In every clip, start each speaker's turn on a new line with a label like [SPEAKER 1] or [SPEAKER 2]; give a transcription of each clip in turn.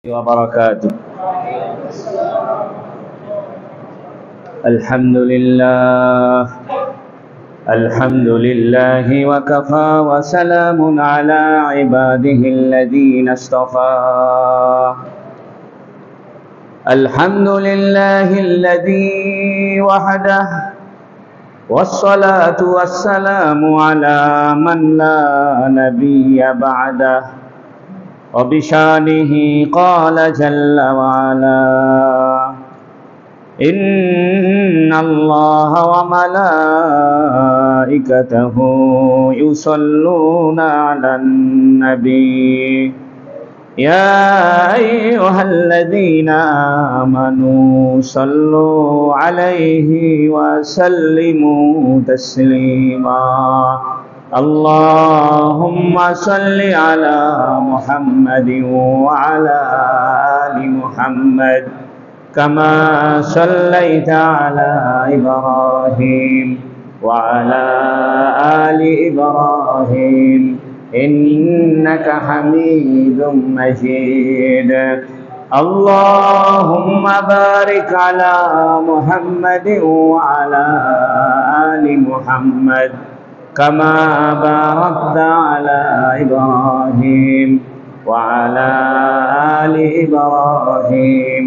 [SPEAKER 1] وبركاته. الحمد لله وكفى وسلام على عباده الذين اصطفى. الحمد لله الذي وحده والصلاة والسلام على من لا نبي بعده. وبشانه قال جل وعلا: إن الله وملائكته يصلون على النبي يا أيها الذين آمنوا صلوا عليه وسلموا تسليما. اللهم صل على محمد وعلى آل محمد كما صليت على إبراهيم وعلى آل إبراهيم إنك حميد مجيد. اللهم بارك على محمد وعلى آل محمد كما باركت على إبراهيم وعلى آل إبراهيم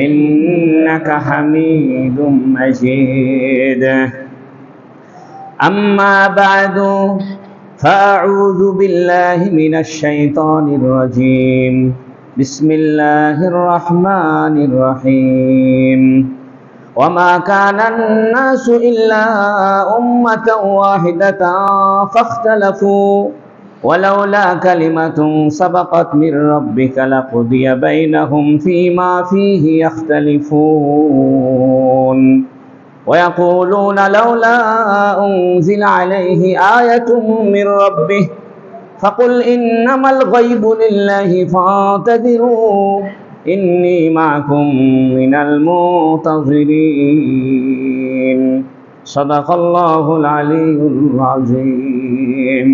[SPEAKER 1] إنك حميد مجيد. أما بعد فأعوذ بالله من الشيطان الرجيم. بسم الله الرحمن الرحيم. وما كان الناس إلا أمة واحدة فاختلفوا ولولا كلمة سبقت من ربك لقضي بينهم فيما فيه يختلفون. ويقولون لولا أنزل عليه آية من ربه فقل إنما الغيب لله فانتظروا إني معكم من المنتظرين. صدق الله العلي العظيم.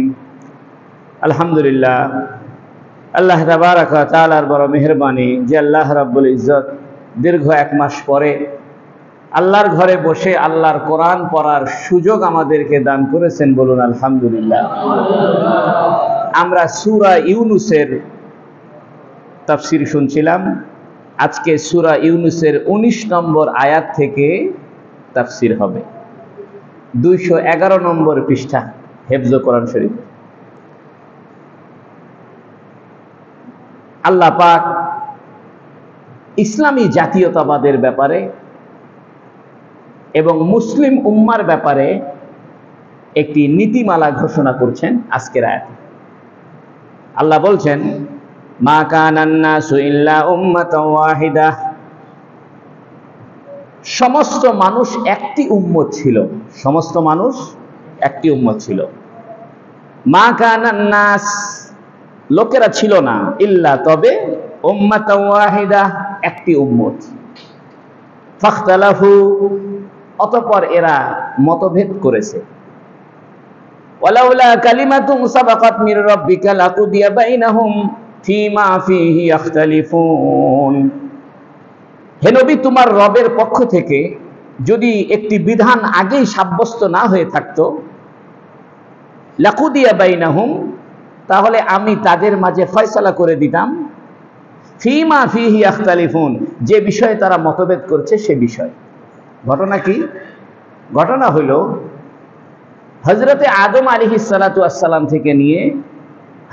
[SPEAKER 1] আলহামদুলিল্লাহ, আল্লাহ তাবারাক ওয়া তাআলার বড় মেহেরবানি যে আল্লাহ রাব্বুল ইজ্জত দীর্ঘ এক মাস পরে আল্লাহর ঘরে বসে আল্লাহর কোরআন পড়ার সুযোগ আমাদেরকে দান করেছেন। বলুন আলহামদুলিল্লাহ। আমরা সূরা ইউনূসের তাফসীর শুনছিলাম। আজকে সূরা ইউনূসের 19 নম্বর আয়াত থেকে তাফসীর হবে। 211 নম্বর পৃষ্ঠা হেফজ কোরআন শরীফ। আল্লাহ পাক ইসলামী জাতীয়তাবাদের ব্যাপারে এবং মুসলিম উম্মার ব্যাপারে একটি নীতিমালা ঘোষণা করছেন আজকের আয়াতে। আল্লাহ বলছেন, মা কানান নাসু ইল্লা উম্মাতান ওয়াহিদা। সমস্ত মানুষ একটি উম্মত ছিল। সমস্ত মানুষ একটি উম্মত ছিল। মা কানান নাস, লোকেরা ছিল না, ইল্লা তবে, উম্মাতান ওয়াহিদা, একটি উম্মত। ফাখতালাফু, অতঃপর এরা মতভেদ করেছে। ওয়ালাউলা কালিমাতুন সাবাকাত মির রাব্বিকা লাকুদিয়া বাইনাহুম ফীমা ফীহি ইখতালিফুন। হে নবী, তোমার রবের পক্ষ থেকে যদি একটি বিধান আগেই সাব্যস্ত না হয়ে থাকতো, লাকুদিয়া বাইনাহুম, তাহলে আমি তাদের মাঝে ফয়সালা করে দিতাম, ফীমা ফীহি ইখতালিফুন, যে বিষয়ে তারা মতভেদ করছে সে বিষয়। ঘটনা কি? ঘটনা হলো হযরতে আদম আলাইহিস সালাতু ওয়াস সালাম থেকে নিয়ে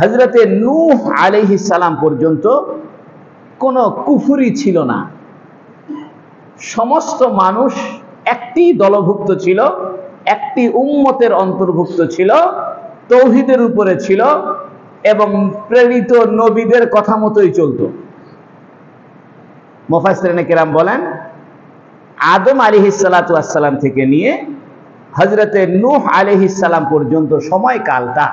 [SPEAKER 1] হযরতে নূহ আলাইহিস সালাম পর্যন্ত কোনো কুফরি ছিল না। সমস্ত মানুষ একটি দলভুক্ত ছিল, একটি উম্মতের অন্তর্ভুক্ত ছিল, তৌহিদের উপরে ছিল এবং প্রেরিত নবীদের কথা মতোই চলত। মুফাসসিরিনে কেরাম বলেন, আদম আলাইহিস সালাতু ওয়াস সালাম থেকে নিয়ে হযরতে নূহ আলাইহিস সালাম পর্যন্ত সময়কালটা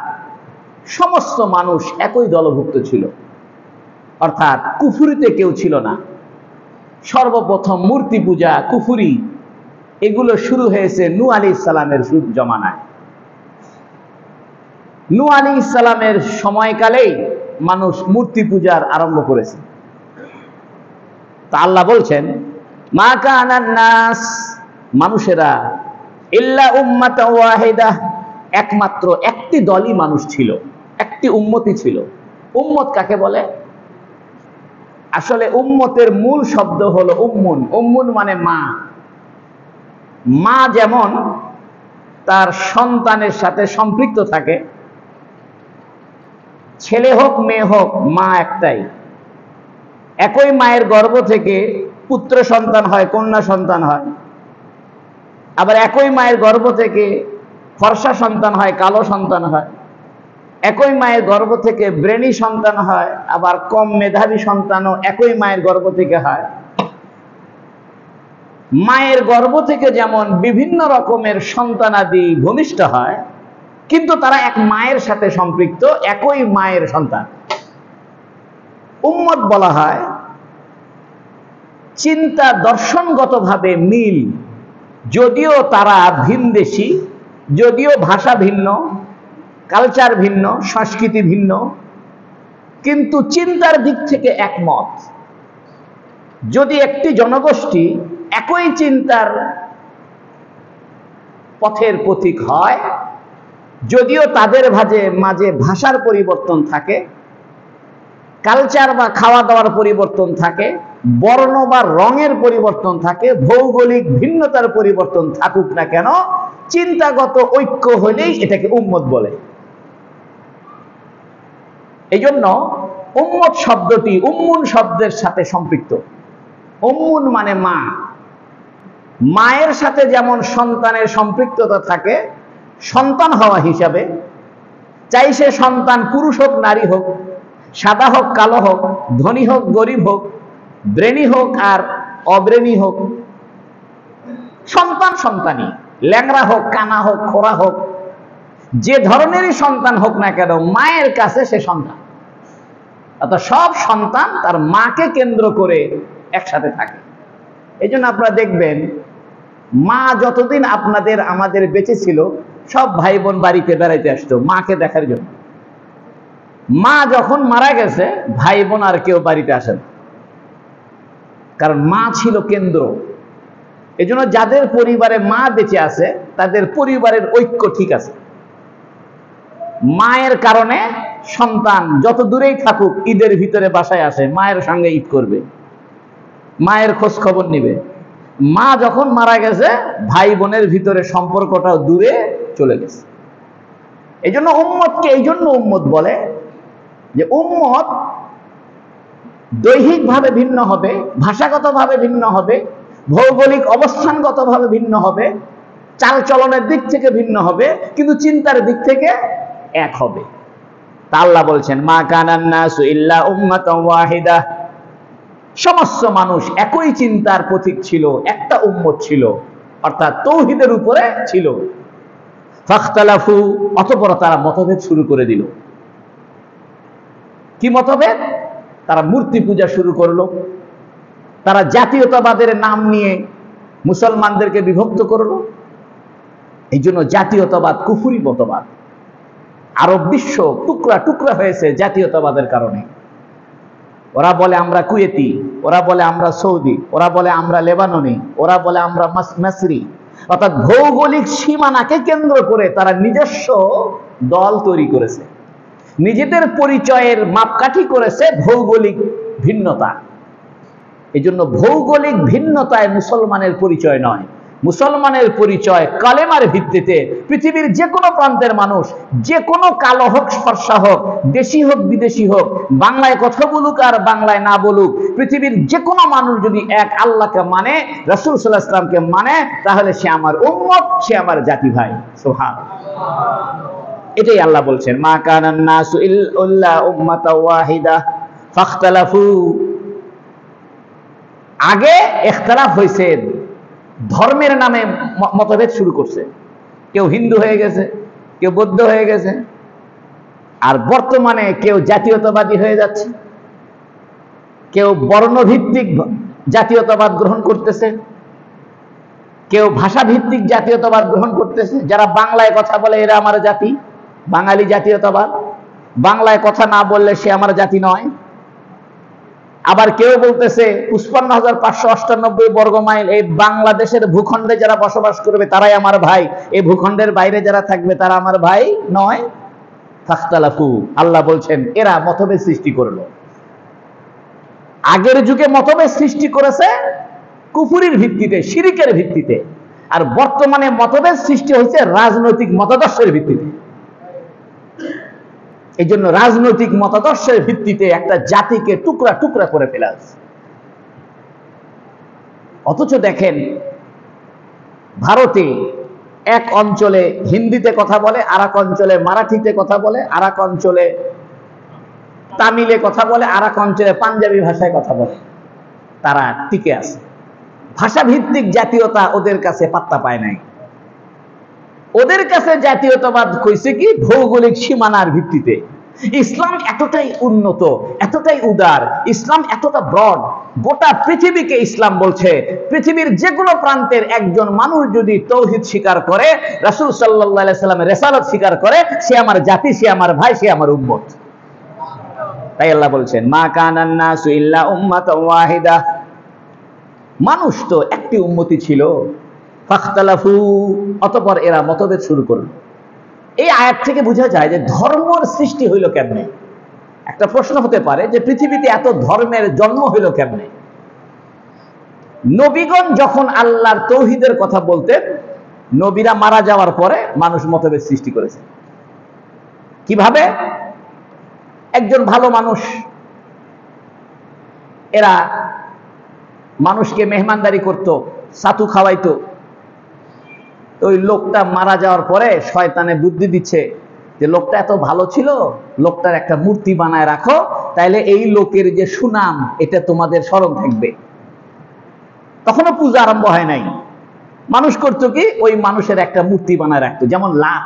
[SPEAKER 1] সমস্ত মানুষ একই দলভুক্ত ছিল, অর্থাৎ কুফরিতে কেউ ছিল না। সর্বপ্রথম মূর্তি পূজা, কুফরি, এগুলো শুরু হয়েছে নূহ আলাইহিস সালামের জমানায়। নূহ আলাইহিস সালামের সময়কালেই মানুষ মূর্তি পূজার আরম্ভ করেছে। তা আল্লাহ বলছেন মা কানান নাস, মানুষেরা ইল্লা উম্মাতাও ওয়াহিদা, একমাত্র একটি দলই মানুষ ছিল, একটি উম্মতি ছিল। উম্মত কাকে বলে? আসলে উম্মতের মূল শব্দ হলো উম্মুন। উম্মুন মানে মা। মা যেমন তার সন্তানের সাথে সম্পৃক্ত থাকে, ছেলে হোক মেয়ে হোক মা একটাই। একই মায়ের গর্ভ থেকে পুত্র সন্তান হয়, কন্যা সন্তান হয়। আবার একই মায়ের গর্ভ থেকে ফর্সা সন্তান হয়, কালো সন্তান হয়। একই মায়ের গর্ভ থেকে ব্রেনি সন্তান হয়, আবার কম মেধাবী সন্তানও একই মায়ের গর্ভ থেকে হয়। মায়ের গর্ভ থেকে যেমন বিভিন্ন রকমের সন্তানাদি ভূমিষ্ঠ হয়, কিন্তু তারা এক মায়ের সাথে সম্পৃক্ত, একই মায়ের সন্তান। উম্মত বলা হয় চিন্তা দর্শনগতভাবে মিল, যদিও তারা ভিনদেশী, যদিও ভাষা ভিন্ন, কালচার ভিন্ন, সংস্কৃতি ভিন্ন, কিন্তু চিন্তার দিক থেকে একমত। যদি একটি জনগোষ্ঠী একই চিন্তার পথের পথিক হয়, যদিও তাদের মাঝে ভাষার পরিবর্তন থাকে, কালচার বা খাওয়া দাওয়ার পরিবর্তন থাকে, বর্ণ বা রঙের পরিবর্তন থাকে, ভৌগোলিক ভিন্নতার পরিবর্তন থাকুক না কেন, চিন্তাগত ঐক্য হলেই এটাকে উম্মত বলে। এই জন্য উম্মত শব্দটি উম্মুন শব্দের সাথে সম্পৃক্ত। উম্মুন মানে মা। মায়ের সাথে যেমন সন্তানের সম্পৃক্ততা থাকে সন্তান হওয়া হিসাবে, চাই সে সন্তান পুরুষ হোক নারী হোক, সাদা হোক কালো হোক, ধনী হোক গরিব হোক, ব্রেনি হোক আর অব্রেনি হোক, সন্তান সন্তানই, ল্যাংড়া হোক কানা হোক খোড়া হোক, যে ধরনেরই সন্তান হোক না কেন মায়ের কাছে সে সন্তান। অর্থাৎ সব সন্তান তার মাকে কেন্দ্র করে একসাথে থাকে। এই জন্য আপনারা দেখবেন মা যতদিন আমাদের বেঁচে ছিল, সব ভাই বোন বাড়িতে বেড়াইতে আসতো মাকে দেখার জন্য। মা যখন মারা গেছে ভাই বোন আর কেউ বাড়িতে আসে না, কারণ মা ছিল কেন্দ্র। এই জন্য যাদের পরিবারে মা বেঁচে আছে তাদের পরিবারের ঐক্য ঠিক আছে। মায়ের কারণে সন্তান যত দূরেই থাকুক ঈদের ভিতরে বাসায় আসে, মায়ের সঙ্গে ঈদ করবে, মায়ের খোঁজ খবর নিবে। মা যখন মারা গেছে ভাই বোনের ভিতরে সম্পর্কটাও দূরে চলে গেছে। এই জন্য উম্মতকে এই জন্য উম্মত বলে যে উম্মত দৈহিকভাবে ভিন্ন হবে, ভাষাগতভাবে ভিন্ন হবে, ভৌগোলিক অবস্থানগতভাবে ভিন্ন হবে, চাল চলনের দিক থেকে ভিন্ন হবে, কিন্তু চিন্তার দিক থেকে এক হবে। তা আল্লাহ বলছেন মা কানান নাসু ইল্লা উম্মাতাও ওয়াহিদা, সমস্ত মানুষ একই চিন্তার পথিক ছিল, একটা উম্মত ছিল, অর্থাৎ তাওহীদের উপরে ছিল। ফাখতালাফু, অতঃপর তারা মতভেদ শুরু করে দিল। কি মতভেদ? তারা মূর্তি পূজা শুরু করলো, তারা জাতীয়তাবাদের নাম নিয়ে মুসলমানদেরকে বিভক্ত করলো। এই জন্য জাতীয়তাবাদ কুফরি মতবাদ। আরব বিশ্ব টুকরা টুকরা হয়েছে জাতীয়তাবাদের কারণে। ওরা বলে আমরা কুয়েতি, ওরা বলে আমরা সৌদি, ওরা বলে আমরা লেবাননি, ওরা বলে আমরা মিসরি। অর্থাৎ ভৌগোলিক সীমানাকে কেন্দ্র করে তারা নিজস্ব দল তৈরি করেছে, নিজেদের পরিচয়ের মাপকাঠি করেছে ভৌগোলিক ভিন্নতা। এই জন্য ভৌগোলিক ভিন্নতায় মুসলমানের পরিচয় নয়, মুসলমানের পরিচয় কালেমার ভিত্তিতে। পৃথিবীর যে কোনো প্রান্তের মানুষ, যে কোনো কালো হোক ফর্সা হোক, দেশি হোক বিদেশি হোক, বাংলায় কথা বলুক আর বাংলায় না বলুক, পৃথিবীর যে কোনো মানুষ যদি এক আল্লাহকে মানে, রাসূল সাল্লাল্লাহু আলাইহি ওয়াসাল্লামকে মানে, তাহলে সে আমার উম্মত, সে আমার জাতি ভাই। সুবহানাল্লাহ। এটাই আল্লাহ বলছেন মা কানান নাসু ইল্লা উম্মাতাও ওয়াহিদা ফাখতালাফু। আগে ইখতিলাফ হয়েছে, ধর্মের নামে মতভেদ শুরু করছে, কেউ হিন্দু হয়ে গেছে, কেউ বৌদ্ধ হয়ে গেছে, আর বর্তমানে কেউ জাতীয়তাবাদী হয়ে যাচ্ছে, কেউ বর্ণভিত্তিক জাতীয়তাবাদ গ্রহণ করতেছে, কেউ ভাষাভিত্তিক জাতীয়তাবাদ গ্রহণ করতেছে। যারা বাংলায় কথা বলে এরা আমার জাতি, বাঙালি জাতীয়তাবাদ। বাংলায় কথা না বললে সে আমার জাতি নয়। আবার কেউ বলতেছে ৫৫,৫৯৮ বর্গ মাইল এই বাংলাদেশের ভূখণ্ডে যারা বসবাস করবে তারাই আমার ভাই, এই ভূখণ্ডের বাইরে যারা থাকবে তারা আমার ভাই নয়। ফাখতালাফু, আল্লাহ বলছেন এরা মতভেদ সৃষ্টি করলো। আগের যুগে মতভেদ সৃষ্টি করেছে কুফরির ভিত্তিতে, শিরিকের ভিত্তিতে, আর বর্তমানে মতভেদ সৃষ্টি হয়েছে রাজনৈতিক মতাদর্শের ভিত্তিতে। এই জন্য রাজনৈতিক মতাদর্শের ভিত্তিতে একটা জাতিকে টুকরা টুকরা করে ফেলা হয়েছে। অথচ দেখেন ভারতে এক অঞ্চলে হিন্দিতে কথা বলে, আর এক অঞ্চলে মারাঠিতে কথা বলে, আর এক অঞ্চলে তামিলে কথা বলে, আর এক অঞ্চলে পাঞ্জাবি ভাষায় কথা বলে, তারা টিকে আছে। ভাষাভিত্তিক জাতীয়তা ওদের কাছে পাত্তা পায় নাই। ওদের কাছে জাতীয়তাবাদ কইছে কি ভৌগোলিক সীমানার ভিত্তিতে। ইসলাম এতটাই উন্নত, এতটাই উদার, ইসলাম এতটা ব্রড, গোটা পৃথিবীকে ইসলাম বলছে পৃথিবীর যে কোনো প্রান্তের একজন মানুষ যদি তৌহিদ স্বীকার করে, রাসূল সাল্লাল্লাহু আলাইহি সাল্লামের রিসালাত স্বীকার করে, সে আমার জাতি, সে আমার ভাই, সে আমার উম্মত। তাই আল্লাহ বলছেন মা কানান নাসু ইল্লা উম্মাতান ওয়াহিদা, মানুষ তো একটি উম্মতি ছিল। ফাখতালাফু, অতঃপর এরা মতভেদ শুরু করল। এই আয়াত থেকে বোঝা যায় যে ধর্মের সৃষ্টি হইল কেমনে। একটা প্রশ্ন হতে পারে যে পৃথিবীতে এত ধর্মের জন্ম হইল কেমনে। নবীগণ যখন আল্লাহর তৌহিদের কথা বলতেন, নবীরা মারা যাওয়ার পরে মানুষ মতভেদ সৃষ্টি করেছে। কিভাবে? একজন ভালো মানুষ, এরা মানুষকে মেহমানদারি করত, ছাতু খাওয়াইতো। ওই লোকটা মারা যাওয়ার পরে শয়তানে বুদ্ধি দিচ্ছে যে লোকটা এত ভালো ছিল, লোকটার একটা মূর্তি বানায় রাখো, তাইলে এই লোকের যে সুনাম এটা তোমাদের স্মরণ থাকবে। তখনও পূজা আরম্ভ হয় নাই। মানুষ করতো কি, ওই মানুষের একটা মূর্তি বানায় রাখতো। যেমন লাত,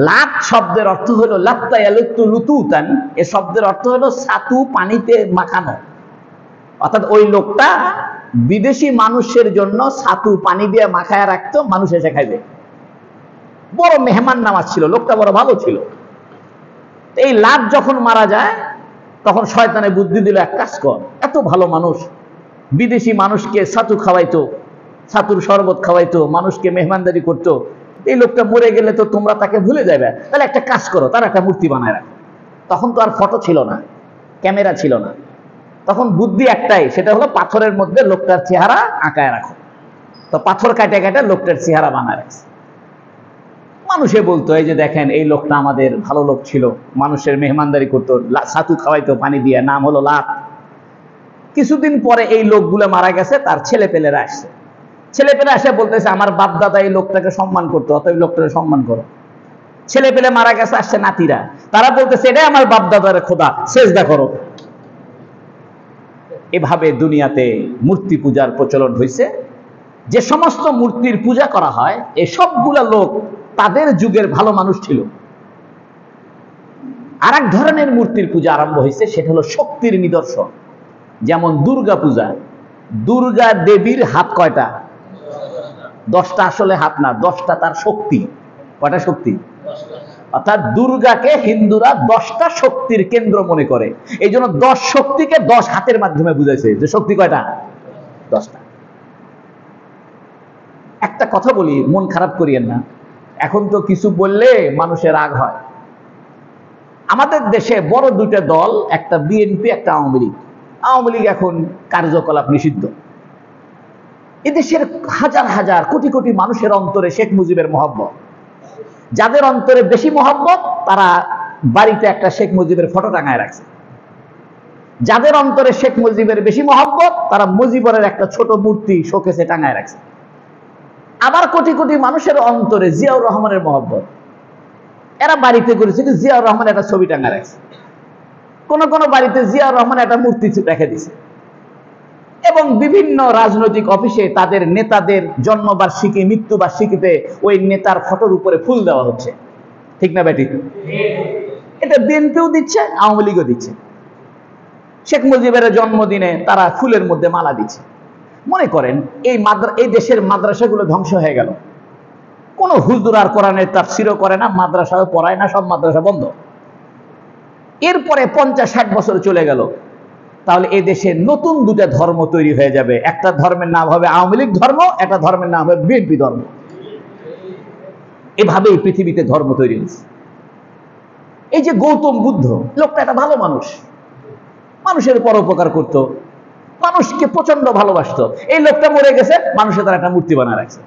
[SPEAKER 1] লাত শব্দের অর্থ হলো লাত্তা ইয়ালুতু লুতুতান, এ শব্দের অর্থ হলো ছাতু পানিতে মাখানো। অর্থাৎ ওই লোকটা বিদেশি মানুষের জন্য ছাতু পানি দিয়ে মাখায় রাখতো, মানুষ এসে খাইবে। বড় মেহমান নামাজ ছিল, লোকটা বড় ভালো ছিল। এই লাত যখন মারা যায় তখন শয়তানে বুদ্ধি দিল, এক কাজ কর, এত ভালো মানুষ, বিদেশি মানুষকে ছাতু খাওয়াইতো, ছাতুর শরবত খাওয়াইতো, মানুষকে মেহমানদারি করতো, এই লোকটা মরে গেলে তো তোমরা তাকে ভুলে যাবে, তাহলে একটা কাজ করো, তার একটা মূর্তি বানায় রাখো। তখন তো আর ফটো ছিল না, ক্যামেরা ছিল না, তখন বুদ্ধি একটাই, সেটা হলো পাথরের মধ্যে লোকটার চেহারা আঁকায় রাখো। তো পাথর কাটে কাটে লোকটার চেহারা বানায় রাখছে। মানুষে বলতো এই যে দেখেন এই লোকটা আমাদের ভালো লোক ছিল, মানুষের মেহমানদারি করতো, ছাতু খাওয়াইতো পানি দিয়ে, নাম হলো লাত। কিছুদিন পরে এই লোকগুলো মারা গেছে, তার ছেলে পেলেরা আসছে। ছেলে পেলে আসে বলতেছে আমার বাপ দাদা এই লোকটাকে সম্মান করতো, অতএব লোকটাকে সম্মান করো। ছেলে পেলে মারা গেছে, আসছে নাতিরা, তারা বলতেছে এটাই আমার বাপ দাদার খোদা, সেজদা করো। এভাবে দুনিয়াতে মূর্তি পূজার প্রচলন হয়েছে। যে সমস্ত মূর্তির পূজা করা হয়, এই সবগুলা লোক তাদের যুগের ভালো মানুষ ছিল। আর এক ধরনের মূর্তির পূজা আরম্ভ হয়েছে, সেটা হলো শক্তির নিদর্শন। যেমন দুর্গা পূজা, দুর্গা দেবীর হাত কয়টা? 10টা। আসলে হাত না, 10টা তার শক্তি। কয়টা শক্তি? অর্থাৎ দুর্গাকে হিন্দুরা 10টা শক্তির কেন্দ্র মনে করে। এই জন্য 10 শক্তিকে 10 হাতের মাধ্যমে বুঝাইছে যে শক্তি কয়টা? 10টা। একটা কথা বলি, মন খারাপ করিয়েন না, এখন তো কিছু বললে মানুষের রাগ হয়। আমাদের দেশে বড় দুইটা দল, একটা বিএনপি, একটা আওয়ামী লীগ। আওয়ামী লীগ এখন কার্যকলাপ নিষিদ্ধ। এদেশের হাজার হাজার কোটি কোটি মানুষের অন্তরে শেখ মুজিবের মহব্বত। যাদের অন্তরে বেশি মহব্বত তারা বাড়িতে একটা শেখ মুজিবের ফটো টাঙায় রাখছে। যাদের অন্তরে শেখ মুজিবের বেশি মহব্বত তারা মুজিবরের একটা ছোট মূর্তি শোকেসে টাঙায় রাখছে। আবার কোটি কোটি মানুষের অন্তরে জিয়াউর রহমানের মহব্বত, এরা বাড়িতে করেছে যে জিয়াউর রহমান একটা ছবি টাঙায় রাখছে। কোন কোন বাড়িতে জিয়াউর রহমান একটা মূর্তি রেখে দিছে। এবং বিভিন্ন রাজনৈতিক অফিসে তাদের নেতাদের জন্মবার্ষিকী, মৃত্যুবার্ষিকীতে ওই নেতার ফটোর উপরে ফুল দেওয়া হচ্ছে। ঠিক না বেটি? এটা বিএনপিও দিচ্ছে, আওয়ামী লীগও দিচ্ছে। শেখ মুজিবের জন্মদিনে তারা ফুলের মধ্যে মালা দিচ্ছে। মনে করেন এই দেশের মাদ্রাসাগুলো ধ্বংস হয়ে গেল, কোন হুজুর আর কোরআনের তাফসিরও করে না, মাদ্রাসাও পড়ায় না, সব মাদ্রাসা বন্ধ। এরপরে 50-60 বছর চলে গেল, তাহলে এই দেশে নতুন দুটা ধর্ম তৈরি হয়ে যাবে। একটা ধর্মের নাম হবে আওয়ামী লীগ ধর্ম, একটা ধর্মের নাম হবে বিএনপি ধর্ম। এভাবেই পৃথিবীতে ধর্ম তৈরি হয়েছে। এই যে গৌতম বুদ্ধ লোকটা একটা ভালো মানুষ, মানুষের পরোপকার করত, মানুষকে প্রচন্ড ভালোবাসতো। এই লোকটা মরে গেছে, মানুষের তার একটা মূর্তি বানায় রাখছে।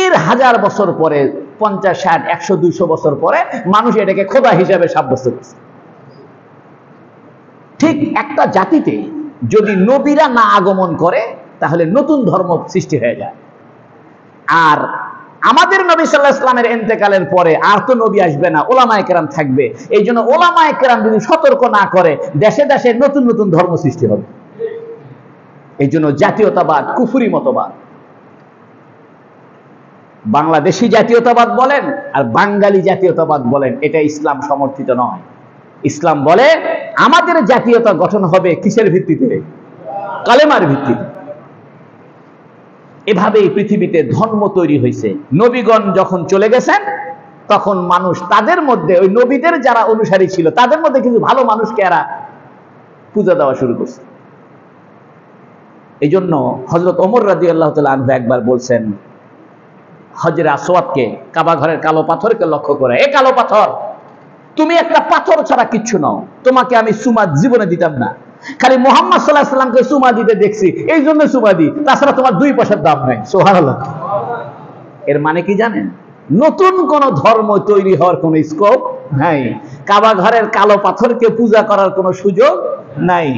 [SPEAKER 1] এর 1000 বছর পরে, 50, 60, 100, 200 বছর পরে মানুষ এটাকে খোদা হিসাবে সাব্যস্ত করছে। ঠিক একটা জাতিতে যদি নবীরা না আগমন করে তাহলে নতুন ধর্ম সৃষ্টি হয়ে যায়। আর আমাদের নবী সাল্লাল্লাহু আলাইহি ওয়াসাল্লামের ইন্তেকালের পরে আর তো নবী আসবে না, ওলামায়ে কেরাম থাকবে। এই জন্য ওলামায়ে কেরাম যদি সতর্ক না করে, দেশে দেশে নতুন নতুন ধর্ম সৃষ্টি হবে। এই জন্য জাতীয়তাবাদ কুফরি মতবাদ, বাংলাদেশি জাতীয়তাবাদ বলেন আর বাঙালি জাতীয়তাবাদ বলেন, এটা ইসলাম সমর্থিত নয়। ইসলাম বলে আমাদের জাতীয়তা গঠন হবে কিসের ভিত্তিতে? কালেমার ভিত্তিতে। এভাবেই পৃথিবীতে ধর্ম তৈরি হয়েছে। নবীগণ যখন চলে গেছেন তখন মানুষ তাদের মধ্যে, ওই নবীদের যারা অনুসারী ছিল তাদের মধ্যে কিছু ভালো মানুষকে এরা পূজা দেওয়া শুরু করছে। এই জন্য হযরত ওমর রাদিয়াল্লাহু তাআলা আনহু একবার বলছেন হজরে আসওয়াদকে, কাবা ঘরের কালো পাথরকে লক্ষ্য করে, এ কালো পাথর, তুমি একটা পাথর ছাড়া কিচ্ছু নও, তোমাকে আমি সুমা জীবনে দিতাম না। খালি মুহাম্মদ সাল্লাল্লাহু আলাইহি ওয়াসাল্লামকে সুমা দিতে দেখছি, এই জন্য সুমা দিই, তাছাড়া তোমার 2 পয়সার দাম নাই। সুবহানাল্লাহ। এর মানে কি জানেন? নতুন কোন ধর্ম তৈরি হওয়ার কোন স্কোপ নাই। কাবা ঘরের কালো পাথরকে পূজা করার কোন সুযোগ নাই,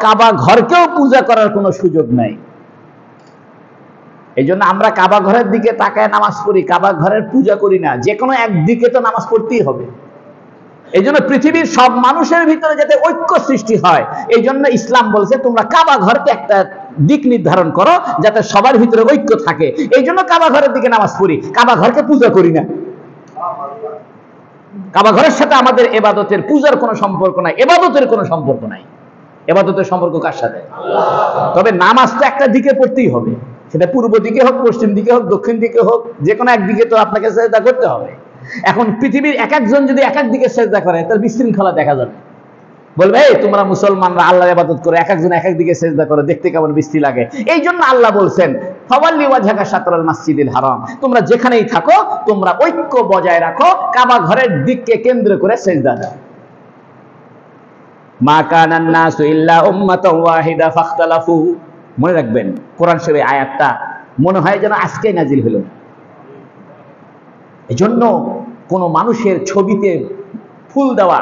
[SPEAKER 1] কাবা ঘরকেও পূজা করার কোন সুযোগ নাই। এই জন্য আমরা কাবা ঘরের দিকে তাকায় নামাজ পড়ি, কাবা ঘরের পূজা করি না। যে কোনো একদিকে তো নামাজ পড়তেই হবে। এই জন্য পৃথিবীর সব মানুষের ভিতরে যাতে ঐক্য সৃষ্টি হয়, এই জন্য ইসলাম বলছে তোমরা কাবা ঘরকে একটা দিক নির্ধারণ করো যাতে সবার ভিতরে ঐক্য থাকে। এই জন্য কাবা ঘরের দিকে নামাজ পড়ি, কাবা ঘরকে পূজা করি না। কাবা ঘরের সাথে আমাদের ইবাদতের, পূজার কোনো সম্পর্ক নাই, ইবাদতের কোনো সম্পর্ক নাই। ইবাদতের সম্পর্ক কার সাথে? তবে নামাজটা একটা দিকে পড়তেই হবে, সেটা পূর্ব দিকে হোক, পশ্চিম দিকে হোক, দক্ষিণ দিকে হোক, যে কোনো একদিকে তো আপনাকে সেজদা করতে হবে। এখন পৃথিবীর এক একজন যদি এক এক দিকে সেজদা করে তার বিশৃঙ্খলা দেখা যাবে। বলবে এই তোমরা মুসলমানরা আল্লাহর ইবাদত করে এক একজন এক এক দিকে সেজদা করে, দেখতে কেমন বিশ্রী লাগে। এই জন্য আল্লাহ বলছেন ফাওয়াল্লি ওয়াজহাকা শাতরাল মাসজিদিল হারাম, তোমরা যেখানেই থাকো তোমরা ঐক্য বজায় রাখো, কাবা ঘরের দিককে কেন্দ্র করে সেজদা দাও। মা কানান নাসু ইল্লা উম্মাতান ওয়াহিদা ফাখতালাফু। মনে রাখবেন কোরআন শরীফের আয়াতটা মনে হয় যেন আজকেই নাজিল হলো। এজন্য কোন মানুষের ছবিতে ফুল দেওয়া,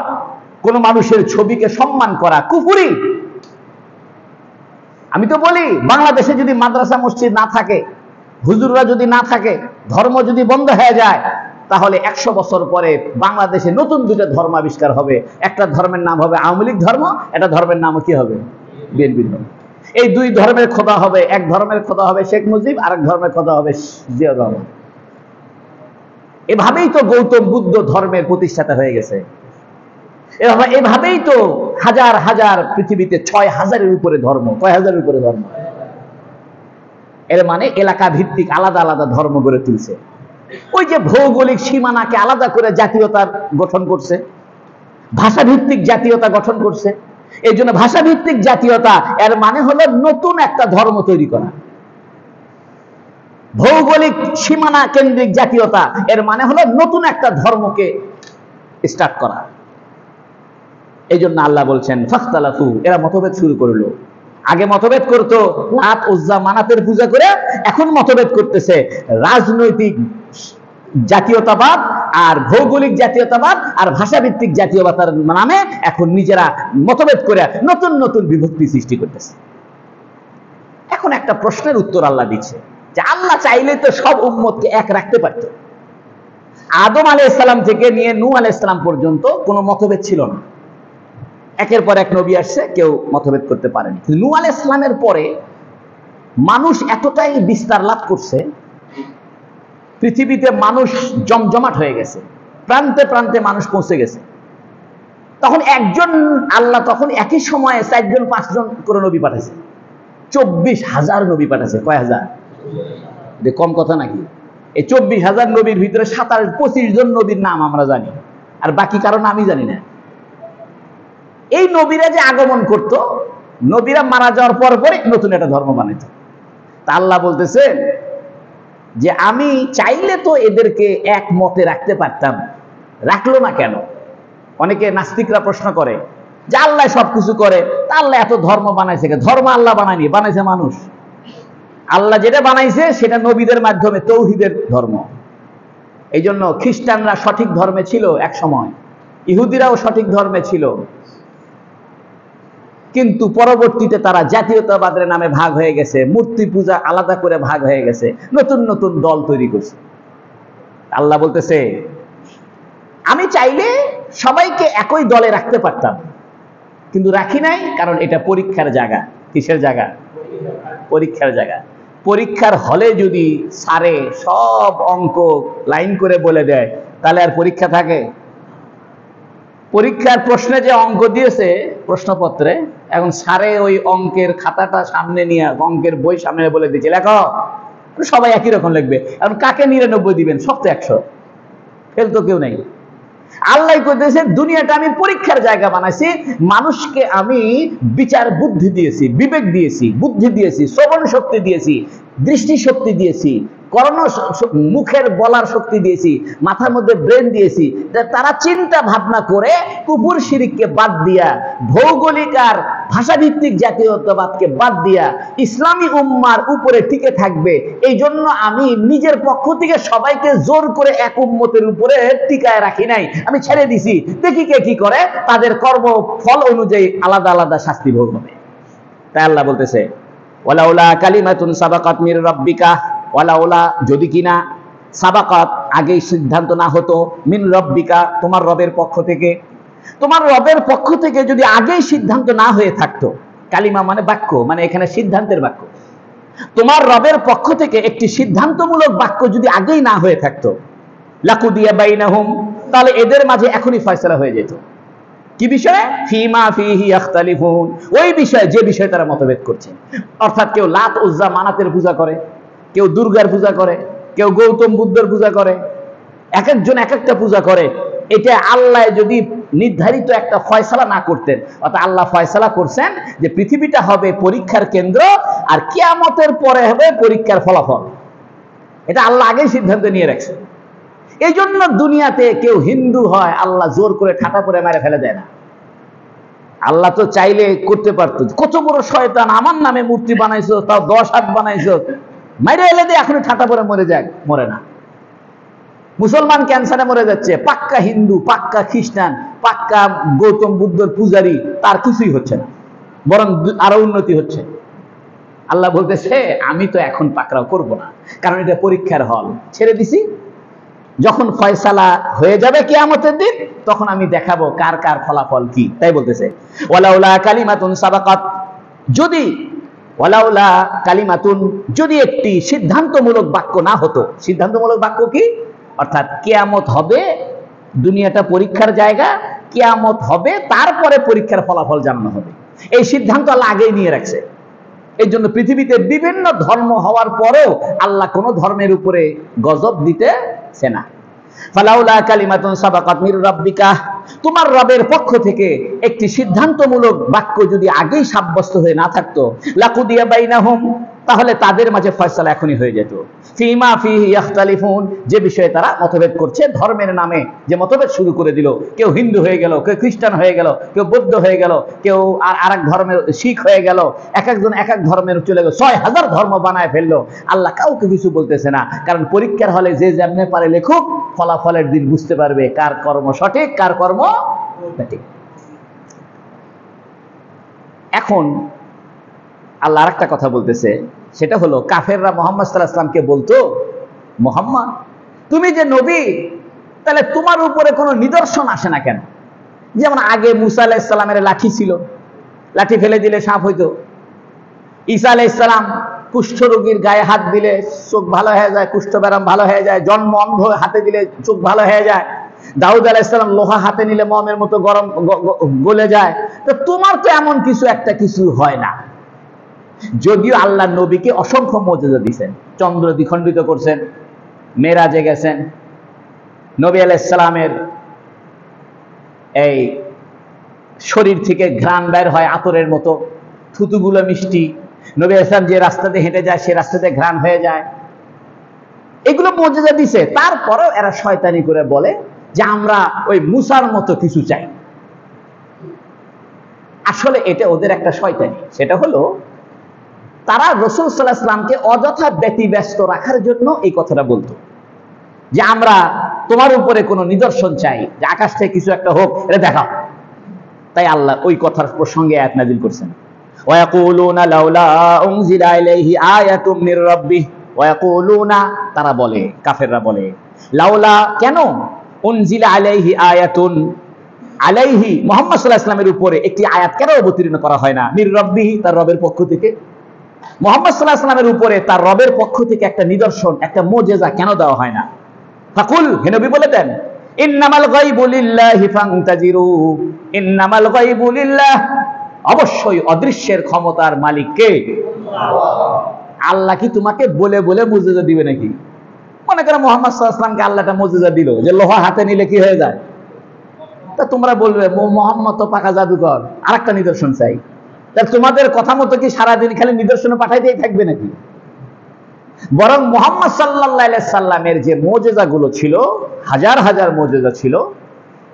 [SPEAKER 1] কোন মানুষের ছবিকে সম্মান করা কুফরি। আমি তো বলি বাংলাদেশে যদি মাদ্রাসা মসজিদ না থাকে, হুজুররা যদি না থাকে, ধর্ম যদি বন্ধ হয়ে যায়, তাহলে 100 বছর পরে বাংলাদেশে নতুন দুটো ধর্ম আবিষ্কার হবে। একটা ধর্মের নাম হবে আওয়ামী লীগ ধর্ম, একটা ধর্মের নাম কি হবে? বিএনপি ধর্ম। এই 2 ধর্মের খোদা হবে, এক ধর্মের খোদা হবে শেখ মুজিব, আরেক ধর্মের খোদা হবে জিয়াউর রহমান। এভাবেই তো গৌতম বুদ্ধ ধর্মের প্রতিষ্ঠাতা হয়ে গেছে। এভাবেই তো হাজার হাজার পৃথিবীতে 6000-এর উপরে ধর্ম। কয় হাজারের উপরে ধর্ম? এর মানে এলাকা ভিত্তিক আলাদা আলাদা ধর্ম গড়ে তুলছে। ওই যে ভৌগোলিক সীমানাকে আলাদা করে জাতীয়তা গঠন করছে, ভাষা ভিত্তিক জাতীয়তা গঠন করছে। এই জন্য ভাষা ভিত্তিক জাতীয়তা এর মানে হলো নতুন একটা ধর্ম তৈরি করা। ভৌগোলিক সীমানা কেন্দ্রিক জাতীয়তা এর মানে হলো নতুন একটা ধর্মকে স্টার্ট করা। এই জন্য আল্লাহ বলছেন ফাখতালাফু, এরা মতভেদ শুরু করলো। আগে মতভেদ করতো লাত উজ্জা মানাতের পূজা করে, এখন মতভেদ করতেছে রাজনৈতিক জাতীয়তাবাদ আর ভৌগোলিক জাতীয়তাবাদ আর ভাষাভিত্তিক জাতীয়তার নামে এখন নিজেরা মতভেদ করে নতুন নতুন বিভক্তি সৃষ্টি করতেছে। এখন একটা প্রশ্নের উত্তর আল্লাহ দিচ্ছে যে আল্লাহ চাইলে তো সব উম্মতকে এক রাখতে পারত। আদম আলাইহিস সালাম থেকে নিয়ে নূহ আলাইহিস সালাম পর্যন্ত কোনো মতভেদ ছিল না। একের পর এক নবী আসছে, কেউ মতভেদ করতে পারেনি। নূহ আলাইহিস সালামের পরে মানুষ এতটাই বিস্তার লাভ করছে, পৃথিবীতে মানুষ জমজমাট হয়ে গেছে, প্রান্তে প্রান্তে মানুষ পৌঁছে গেছে। তখন একজন আল্লাহ তখন একই সময়ে 4জন 5জন করে নবী পাঠাইছে। 24,000 নবী পাঠাইছে। কয় হাজার? কম কথা নাকি? এই 24,000 নবীর ভিতরে 27-25 জন নবীর নাম আমরা জানি, আর বাকি কারণ আমি জানি না। এই নবীরা যে আগমন করত, নবীরা মারা যাওয়ার পর পরই নতুন একটা ধর্ম বানাইত। তা আল্লাহ বলতেছেন যে আমি চাইলে তো এদেরকে এক মতে রাখতে পারতাম, রাখলো না কেন? অনেকে নাস্তিকরা প্রশ্ন করে যে আল্লাহ সবকিছু করে, তা আল্লাহ এত ধর্ম বানাইছে? ধর্ম আল্লাহ বানায়নি, বানাইছে মানুষ। আল্লাহ যেটা বানাইছে সেটা নবীদের মাধ্যমে, তৌহিদের ধর্ম। এই জন্য খ্রিস্টানরা সঠিক ধর্মে ছিল এক সময়, ইহুদিরাও সঠিক ধর্মে ছিল, কিন্তু পরবর্তীতে তারা জাতীয়তাবাদের নামে ভাগ হয়ে গেছে, মূর্তি পূজা আলাদা করে ভাগ হয়ে গেছে, নতুন নতুন দল তৈরি করছে। আল্লাহ বলতেছে আমি চাইলে সবাইকে একই দলে রাখতে পারতাম, কিন্তু রাখি নাই, কারণ এটা পরীক্ষার জায়গা। কিসের জায়গা? পরীক্ষার জায়গা। পরীক্ষার হলে যদি স্যারে সব অঙ্ক লাইন করে বলে দেয়, তাহলে আর পরীক্ষা থাকে? পরীক্ষার প্রশ্নে যে অঙ্ক দিয়েছে প্রশ্নপত্রে, এখন স্যারে ওই অঙ্কের খাতাটা সামনে নিয়ে, অঙ্কের বই সামনে বলে দিচ্ছে লেখো, সবাই একই রকম লিখবে। এখন কাকে 99 দিবেন? সব তো 100, ফেল তো কেউ নেই। আল্লাহ কইতেছে দুনিয়াটা আমি পরীক্ষার জায়গা বানাইছি, মানুষকে আমি বিচার বুদ্ধি দিয়েছি, বিবেক দিয়েছি, বুদ্ধি দিয়েছি, শ্রবণ শক্তি দিয়েছি, দৃষ্টি শক্তি দিয়েছি, কর্ণ মুখের বলার শক্তি দিয়েছি, মাথার মধ্যে ব্রেন দিয়েছি, তারা চিন্তা ভাবনা করে কুফর শিরিককে বাদ দিয়া, ভৌগোলিক আর ভাষাভিত্তিক জাতীয়তাবাদকে বাদ দিয়া ইসলামী উম্মার উপরে টিকে থাকবে। এই জন্য আমি নিজের পক্ষ থেকে সবাইকে জোর করে এক উম্মতের উপরে টিকায় রাখি নাই, আমি ছেড়ে দিছি, দেখি কে কি করে, তাদের কর্ম ফল অনুযায়ী আলাদা আলাদা শাস্তি ভোগ হবে। তাই আল্লাহ বলতেছে ওয়ালাউলা কালিমাতুন সাবাকাত মির রাব্বিকা, ওয়ালাউলা যদি কিনা, সাবাকাত আগেই সিদ্ধান্ত না হতো, মিন রাব্বিকা তোমার রবের পক্ষ থেকে, তোমার রবের পক্ষ থেকে যদি আগেই সিদ্ধান্ত না হয়ে থাকতো, কালিমা মানে বাক্য, মানে এখানে সিদ্ধান্তের বাক্য, তোমার রবের পক্ষ থেকে একটি সিদ্ধান্তমূলক বাক্য যদি আগেই না হয়ে থাকতো, লাকুদিয়া বাইনাহুম, তাহলে এদের মাঝে এখনই ফয়সালা হয়ে যেত। কি বিষয়ে? ফিমা ফিহি ইখতালিফুন, ওই বিষয়ে যে বিষয়ে তারা মতভেদ করছে। অর্থাৎ কেউ লাত উজ্জা মানাতের পূজা করে, কেউ দুর্গার পূজা করে, কেউ গৌতম বুদ্ধের পূজা করে, এক একজন এক একটা পূজা করে। এটা আল্লাহ যদি নির্ধারিত একটা ফয়সালা না করতেন, অর্থাৎ আল্লাহ ফয়সালা করছেন যে পৃথিবীটা হবে পরীক্ষার কেন্দ্র, আর কিয়ামতের পরে হবে পরীক্ষার ফলাফল, এটা আল্লাহ আগেই সিদ্ধান্ত নিয়ে রাখছে। এই জন্য দুনিয়াতে কেউ হিন্দু হয়, আল্লাহ জোর করে ঠাটা করে মেরে ফেলে দেয় না। আল্লাহ তো চাইলে করতে পারতো, কত বড় শয়তান, আমার নামে মূর্তি বানাইছো, তাও 10 হাত বানাইছো, মেরে এলে দিয়ে এখনই ঠাটা করে মরে যাক, মরে না। মুসলমান ক্যান্সারে মরে যাচ্ছে, পাক্কা হিন্দু, পাক্কা খ্রিস্টান, পাক্কা গৌতম বুদ্ধর পূজারী, তার কিছুই হচ্ছে না, বরং আরো উন্নতি হচ্ছে। আল্লাহ বলতেছে আমি তো এখন পাকড়াও করব না, কারণ এটা পরীক্ষার হল, ছেড়ে দিছি। যখন ফয়সালা হয়ে যাবে কিয়ামতের দিন, তখন আমি দেখাবো কার কার ফলাফল কি। তাই বলতেছে ওয়ালাউলা কালিমাতুন সাবাকাত, যদি ওয়ালাউলা কালিমাতুন, যদি একটি সিদ্ধান্তমূলক বাক্য না হতো। সিদ্ধান্তমূলক বাক্য কি? অর্থাৎ কিয়ামত হবে, দুনিয়াটা পরীক্ষার জায়গা, কিয়ামত হবে, তারপরে পরীক্ষার ফলাফল জানানো হবে, এই সিদ্ধান্ত আল্লাহ আগেই নিয়ে রাখছে। এই জন্য পৃথিবীতে বিভিন্ন ধর্ম হওয়ার পরেও আল্লাহ কোন ধর্মের উপরে গজব দিতেছে না। ফালাউলা কালিমাতুন সাবাকাত মির রাব্বিকা, তোমার রবের পক্ষ থেকে একটি সিদ্ধান্তমূলক বাক্য যদি আগেই সাব্যস্ত হয়ে না থাকতো, লাকুদিয়া বাইনাহুম, তাহলে তাদের মাঝে ফয়সালা এখনই হয়ে যেত। ফিমা ফিহি ইখতালিফুন, যে বিষয়ে তারা মতভেদ করছে, ধর্মের নামে যে মতভেদ শুরু করে দিল, কেউ হিন্দু হয়ে গেল, কেউ খ্রিস্টান হয়ে গেল, কেউ বৌদ্ধ হয়ে গেল, কেউ আর এক ধর্মের শিখ হয়ে গেল, এক একজন এক এক ধর্মের চলে গেল, 6000 ধর্ম বানায় ফেললো। আল্লাহ কাউকে কিছু বলতেছে না, কারণ পরীক্ষার হলে যে যেমনে পারে লেখুক, ফলাফলের দিন বুঝতে পারবে কার কর্ম সঠিক, কার কর্ম সঠিক। এখন আল্লাহ আরেকটা কথা বলতেছে, সেটা হলো কাফেররা মুহাম্মদ সাল্লাল্লাহু আলাইহি ওয়াসাল্লামকে বলতো, মুহাম্মদ তুমি যে নবী, তাহলে তোমার উপরে কোনো নিদর্শন আসে না কেন? যেমন আগে মুসা আলাইহিস সালামের লাঠি ছিল, লাঠি ফেলে দিলে সাপ হইতো। ঈসা আলাইহিস সালাম কুষ্ঠ রোগীর গায়ে হাত দিলে চোখ ভালো হয়ে যায়, কুষ্ঠ ব্যারাম ভালো হয়ে যায়। জন্ম অন্ধ হাতে দিলে চোখ ভালো হয়ে যায়। দাউদ আলাইহিস সালাম লোহা হাতে নিলে মমের মতো গরম গলে যায়। তো তোমার তো এমন কিছু একটা কিছু হয় না। যদিও আল্লাহ নবীকে অসংখ্য মর্যাদা দিয়েছেন, চন্দ্র দ্বিখণ্ডিত করছেন, মেরাজে গেছেন, নবী আলাইহিস সালামের এই শরীর থেকে ঘ্রাণ বের হয় আতরের মতো, থুতুগুলো মিষ্টি, নবী ইসলাম যে রাস্তাতে হেঁটে যায় সে রাস্তাতে ঘ্রাণ হয়ে যায়, এগুলো মুজিজা দিছে। তারপরেও এরা শয়তানি করে বলে যে আমরা ওই মুসার মতো কিছু চাই। আসলে এটা ওদের একটা শয়তানি। সেটা হলো তারা রাসূল সাল্লাল্লাহু আলাইহি ওয়াসাল্লামকে অযথা ব্যতিব্যস্ত রাখার জন্য এই কথাটা বলতো যে আমরা তোমার উপরে কোনো নিদর্শন চাই, যে আকাশ থেকে কিছু একটা হোক, এটা দেখাও। তাই আল্লাহ ওই কথার প্রসঙ্গে আয়াত নাযিল করছেন, ওয়ায়াকুলুনা লাউলা উনজিলা ইলাইহি আয়াতুম মির রাব্বিহ। ওয়ায়াকুলুনা, তারা বলে, কাফেররা বলে, লাউলা, কেন, উনজিলা আলাইহি আয়াতুন, আলাইহি মুহাম্মদ সাল্লাল্লাহু আলাইহি ওয়াসাল্লামের উপরে একটি আয়াত কেন অবতীর্ণ করা হয় না, মির রাব্বিহি, তার রবের পক্ষ থেকে। মুহাম্মদ সাল্লাল্লাহু আলাইহি ওয়াসাল্লামের উপরে তার রবের পক্ষ থেকে একটা নিদর্শন, একটা মুজিজা কেন দেওয়া হয় না? ফাকুল, হে নবী বলে দেন, ইন্নামাল গায়বু লিল্লাহি ফান্তাজিরু, ইন্নামাল গায়বু লিল্লাহ, অবশ্যই অদৃশ্যের ক্ষমতার মালিক কে? আল্লাহ কি তোমাকে বলে বলে মুজিজা দিবে নাকি? মনে করো মুহাম্মদ সাল্লাল্লাহু আলাইহি ওয়াসাল্লামকে আল্লাহ একটা মুজিজা দিল যে লোহা হাতে নিলে কি হয়ে যায়, তা তোমরা বলবে মুহাম্মদ তো পাকা জাদুকর, আরেকটা নিদর্শন চাই। তা তোমাদের কথা মতো কি সারাদিন খালি নিদর্শন পাঠাইতেই থাকবে নাকি? বরং মুহাম্মদ সাল্লাল্লাহু আলাইহি সাল্লামের যে মুজিজাগুলো ছিল, হাজার হাজার মুজিজা ছিল,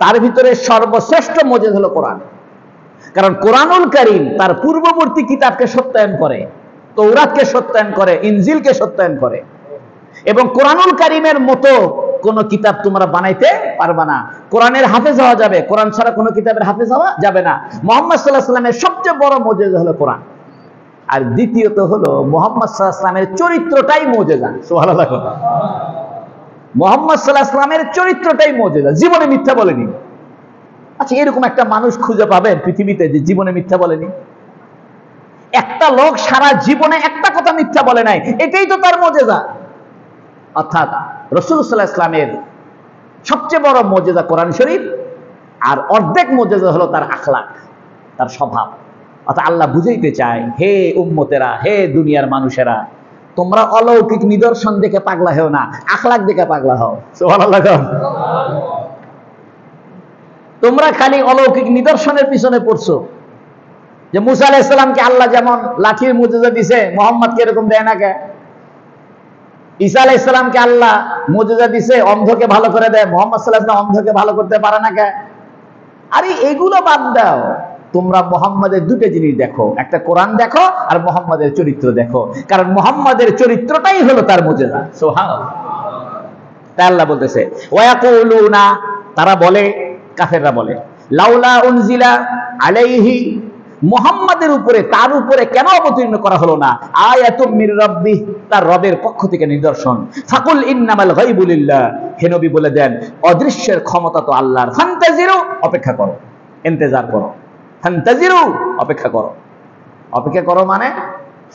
[SPEAKER 1] তার ভিতরে সর্বশ্রেষ্ঠ মুজিজা হলো কোরআন। কারণ কোরআনুল কারীম তার পূর্ববর্তী কিতাবকে সত্যায়ন করে, তৌরাতকে সত্যায়ন করে, ইনজিলকে সত্যায়ন করে, এবং কোরআনুল কারীমের মতো কোন কিতাব তোমরা বানাইতে পারবে না। কোরআনের হাফেজ হওয়া যাবে, কোরআন ছাড়া কোনো কিতাবের হাফেজ হওয়া যাবে না। মুহাম্মদ সাল্লাল্লাহু আলাইহি সাল্লামের সবচেয়ে বড় মুজিজা হলো কোরআন। আর দ্বিতীয়ত হলো মুহাম্মদ সাল্লাল্লাহু আলাইহি সাল্লামের চরিত্রটাই মুজিজা। সুবহানাল্লাহ। মুহাম্মদ সাল্লাল্লাহু আলাইহি সাল্লামের চরিত্রটাই মুজিজা, জীবনে মিথ্যা বলেনি। আচ্ছা, এরকম একটা মানুষ খুঁজে পাবেন পৃথিবীতে যে জীবনে মিথ্যা বলেনি? একটা লোক সারা জীবনে একটা কথা মিথ্যা বলে নাই, এটাই তো তার মুজিজা। অর্থাৎ রাসূল সাল্লাল্লাহু আলাইহি ওয়াসাল্লামের সবচেয়ে বড় মুজিজা কোরআন শরীফ, আর অর্ধেক মুজিজা হলো তার আখলাক, তার স্বভাব। অর্থাৎ আল্লাহ বুঝাইতে চায়, হে উম্মতেরা, হে দুনিয়ার মানুষেরা, তোমরা অলৌকিক নিদর্শন দেখে পাগলা হও না, আখলাক দেখে পাগলা হও। সুবহানাল্লাহ। তোমরা খালি অলৌকিক নিদর্শনের পিছনে পড়ছো, যে মুসা আলাইহিস সালামকে আল্লাহ যেমন লাঠির মুজিজা দিয়েছে, মুহাম্মদকে এরকম দেয় না কে? ঈসা আলাইহিস সালামকে আল্লাহ মুজিজা দিয়েছে, অন্ধকে ভালো করে দেয়, মুহাম্মদ সাল্লাল্লাহু আলাইহি ওয়াসাল্লাম অন্ধকে ভালো করতে পারে না কে? আরে এগুলো বাদ দাও, তোমরা মুহাম্মাদের দুটো জিনিস দেখো, একটা কোরআন দেখো আর মুহাম্মাদের চরিত্র দেখো, কারণ মুহাম্মাদের চরিত্রটাই হলো তার মুজিজা। সুবহানাল্লাহ। তাই আল্লাহ বলতেছে, ওয়ায়াকুলুনা, তারা বলে, কাফেররা বলে, লাউলা উনজিলা আলাইহি, মুহাম্মাদের উপরে, তার উপরে কেন অবতীর্ণ করা হলো না আয়াতুম মির রাব্বিহ, তার রবের পক্ষ থেকে নিদর্শন। ফাকুল ইন্নামাল গায়বু লিল্লাহ, হে নবী বলে দেন অদৃশ্যের ক্ষমতা তো আল্লাহর। ফান্তাজিরু, অপেক্ষা করো, ইন্তজার করো। ফান্তাজিরু, অপেক্ষা করো। অপেক্ষা করো মানে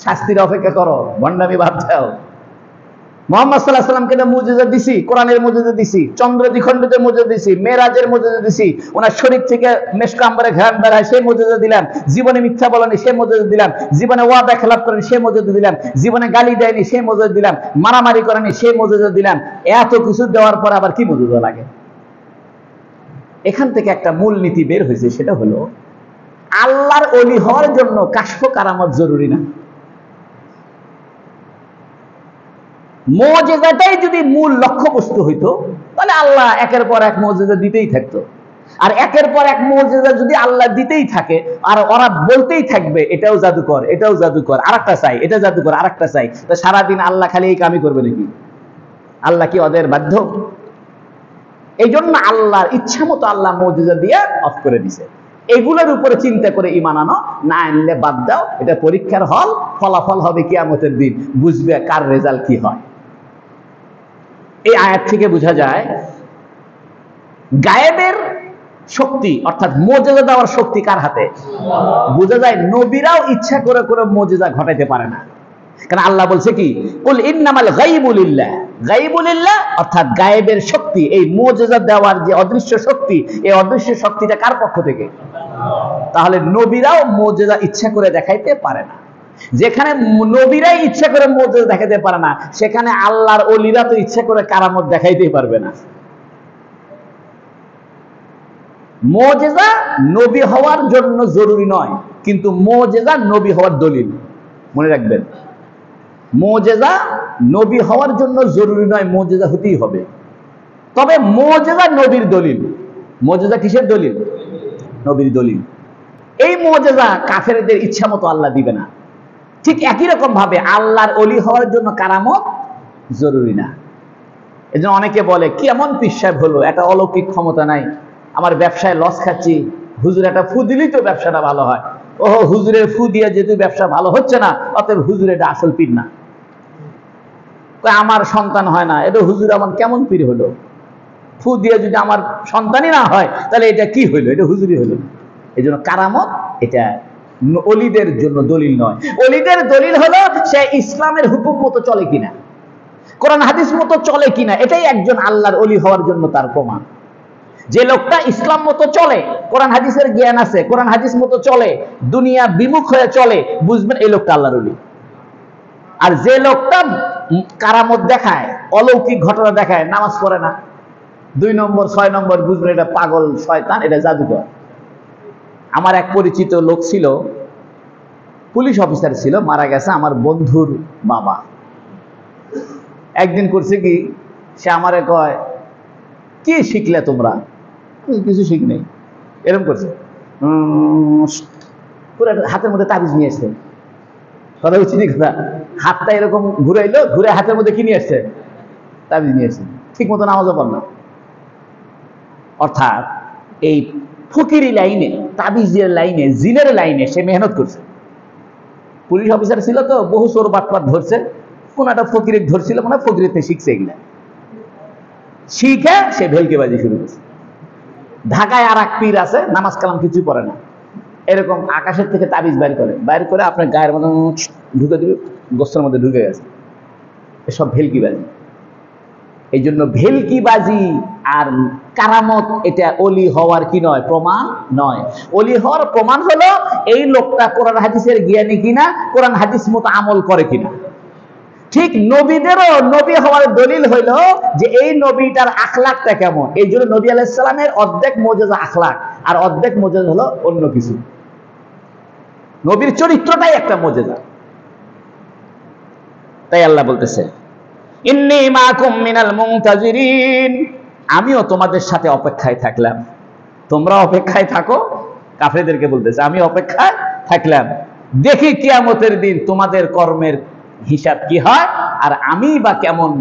[SPEAKER 1] শাস্তির অপেক্ষা করো, ভণ্ডামি বাদ দাও। মুহাম্মদ সাল্লাল্লাহু আলাইহি ওয়াসাল্লামকে মুজিজা দিছি, কোরআনের মুজিজা দিছি, চন্দ্র দ্বিখণ্ডিতের মুজিজা দিছি, মেরাজের মুজিজা দিছি, ওনার শরীর থেকে মেশক আম্বরে ঘ্রাণ বের হয় সেই মুজিজা দিলাম, জীবনে মিথ্যা বলেনি সেই মুজিজা দিলাম, জীবনে ওয়াদা খেলাপ করেনি সেই মুজিজা দিলাম, জীবনে গালি দেয়নি সেই মুজিজা দিলাম, মারামারি করেনি সেই মুজিজা দিলাম। এত কিছু দেওয়ার পর আবার কি মুজিজা লাগে? এখান থেকে একটা মূল নীতি বের হয়েছে, সেটা হলো আল্লাহর ওলি হওয়ার জন্য কাশফ কারামত জরুরি না। মুজিজাটাই যদি মূল লক্ষ্যবস্তু হইতো, তাহলে আল্লাহ একের পর এক মুজিজা দিতেই থাকতো। আর একের পর এক মুজিজা যদি আল্লাহ দিতেই থাকে আর ওরা বলতেই থাকবে এটাও জাদুকর, এটাও জাদুকর, আরেকটা চাই, এটা জাদুকর, আরেকটা চাই, তো সারাদিন আল্লাহ খালি এই কামই করবে নাকি? আল্লাহ কি ওদের বাধ্য? এই জন্য আল্লাহর ইচ্ছা মতো আল্লাহ মুজিজা দিয়ে অফ করে দিছে। এগুলোর উপরে চিন্তা করে ঈমান আনো, না আনলে বাদ দাও। এটা পরীক্ষার হল, ফলাফল হবে কিয়ামতের দিন, বুঝবে কার রেজাল্ট কি হয়। এই আয়াত থেকে বোঝা যায় গায়েবের শক্তি, অর্থাৎ মুজিজা দেওয়ার শক্তি কার হাতে? বোঝা যায় নবীরাও ইচ্ছা করে করে মুজিজা ঘটাইতে পারে না। কারণ আল্লাহ বলছে কি, কুল ইন্নামাল গায়বু লিল্লাহ, গায়বু লিল্লাহ অর্থাৎ গায়েবের শক্তি, এই মুজিজা দেওয়ার যে অদৃশ্য শক্তি, এই অদৃশ্য শক্তিটা কার পক্ষ থেকে? তাহলে নবীরাও মুজিজা ইচ্ছা করে দেখাইতে পারে না। যেখানে নবীরাই ইচ্ছা করে মুজিজা দেখাইতে পারে না, সেখানে আল্লাহর ওলিরা তো ইচ্ছা করে কারামত দেখাইতেই পারবে না। মুজিজা নবী হওয়ার জন্য জরুরি নয়, কিন্তু মুজিজা নবী হওয়ার দলিল। মনে রাখবেন, মুজিজা নবী হওয়ার জন্য জরুরি নয় মুজিজা হতেই হবে, তবে মুজিজা নবীর দলিল। মুজিজা কিসের দলিল? নবীর দলিল। এই মুজিজা কাফেরদের ইচ্ছা মতো আল্লাহ দিবে না। ঠিক একই রকম ভাবে আল্লাহর ওলি হওয়ার জন্য কারামত জরুরি না। এজন্য অনেকে বলে কি এমন পীর সাহেব হলো, একটা অলৌকিক ক্ষমতা নাই, আমার ব্যবসায় লস খাচ্ছি, হুজুর একটা ফু দিলেই তো ব্যবসাটা ভালো হয়। ও হুজুরের ফু দিয়ে যেহেতু ব্যবসা ভালো হচ্ছে না, অতএব হুজুর এটা আসল পীর না। আমার সন্তান হয় না, এটা হুজুর আমার কেমন পীর হলো? ফু দিয়ে যদি আমার সন্তানই না হয় তাহলে এটা কি হইলো? এটা হুজুরই হলো। এই জন্য কারামত এটা অলিদের জন্য দলিল নয়। অলিদের দলিল হলো সে ইসলামের হুকুম মতো চলে কিনা, কোরআন হাদিস মতো চলে কিনা, এটাই একজন আল্লাহর অলি হওয়ার জন্য তার প্রমাণ। যে লোকটা ইসলাম মতো চলে, কোরআন হাদিসের জ্ঞান আছে, কোরআন হাদিস মতো চলে, দুনিয়া বিমুখ হয়ে চলে, বুঝবেন এই লোকটা আল্লাহর অলি। আর যে লোকটা কারামত দেখায়, অলৌকিক ঘটনা দেখায়, নামাজ পড়ে না, 2 নম্বর 6 নম্বর, বুঝবেন এটা পাগল, শয়তান, এটা জাদুকর। আমার এক পরিচিত লোক ছিল, পুলিশ অফিসার ছিল, মারা গেছে, আমার বন্ধুর বাবা। একদিন করছে কি, সে আমারে কয় কি শিখলে তোমরা? কিছু শিখ নেই, এরকম করছে। পুরো হাতের মধ্যে তাবিজ নিয়ে এসছে। কথা হচ্ছে কথা, হাতটা এরকম ঘুরাইলো, ঘুরে হাতের মধ্যে কি নিয়ে এসছে? তাবিজ নিয়ে এসছে। ঠিক মতো নামাজও পড়ল না। অর্থাৎ এই ফকিরি লাইনে, তাবিজের লাইনে, জিনের লাইনে সে মেহনত করছে। পুলিশ অফিসার ছিল তো, বহু চোর বাটপাট ধরছে, কোন একটা ফকিরের ধরছিল, মনে হয় ফকিরের শিখছে এগুলা। শিখে সে ভেলকিবাজি শুরু করছে। ঢাকায় আর এক পীর আছে, নামাজ কালাম কিছুই পড়ে না, এরকম আকাশের থেকে তাবিজ বাইর করে আপনার গায়ের মধ্যে ঢুকে দিবে, গোস্তের মধ্যে ঢুকে গেছে। এসব ভেলকিবাজি। এই জন্য ভেলকিবাজি আর কারামত এটা অলি হওয়ার কি নয়, প্রমাণ নয়। অলি হওয়ার প্রমাণ হলো এই লোকটা কোরআন হাদিসের জ্ঞানী কিনা, কোরআন হাদিস মতো আমল করে কিনা। ঠিক নবীদেরও নবী হওয়ার দলিল হইল যে এই নবীটার আখলাকটা কেমন। এই জন্য নবী আলাইহিস সালামের অর্ধেক মুজিজা আখলাক, আর অর্ধেক মুজিজা হলো অন্য কিছু। নবীর চরিত্রটাই একটা মুজিজা। তাই আল্লাহ বলতেছে ইন্নী মাকুম মিনাল মুনতাজিরিন, আমিও তোমাদের সাথে অপেক্ষায় থাকলাম, তোমরা অপেক্ষায় থাকো। কাফেরদেরকে বলতেছে আমি অপেক্ষায় থাকলাম, দেখি কিয়ামতের দিন তোমাদের কর্মের হিসাব কি হয়, আর আমি বা কেমন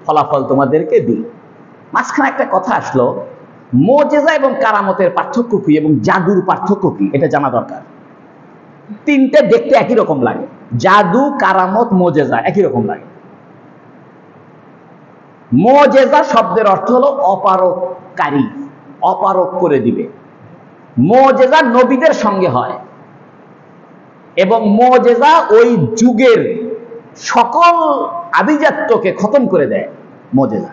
[SPEAKER 1] ফলাফল তোমাদেরকে দিই। মাঝখানে একটা কথা আসলো, মুজিজা এবং কারামতের পার্থক্য কি এবং জাদুর পার্থক্য কি, এটা জানা দরকার। তিনটে দেখতে একই রকম লাগে, জাদু, কারামত, মুজিজা একই রকম লাগে। মুজিজা শব্দের অর্থ হলো অপারককারী, অপারক করে দিবে। মুজিজা নবীদের সঙ্গে হয়, এবং মুজিজা ওই যুগের সকল আভিজাত্যকে খতম করে দেয়। মুজিজা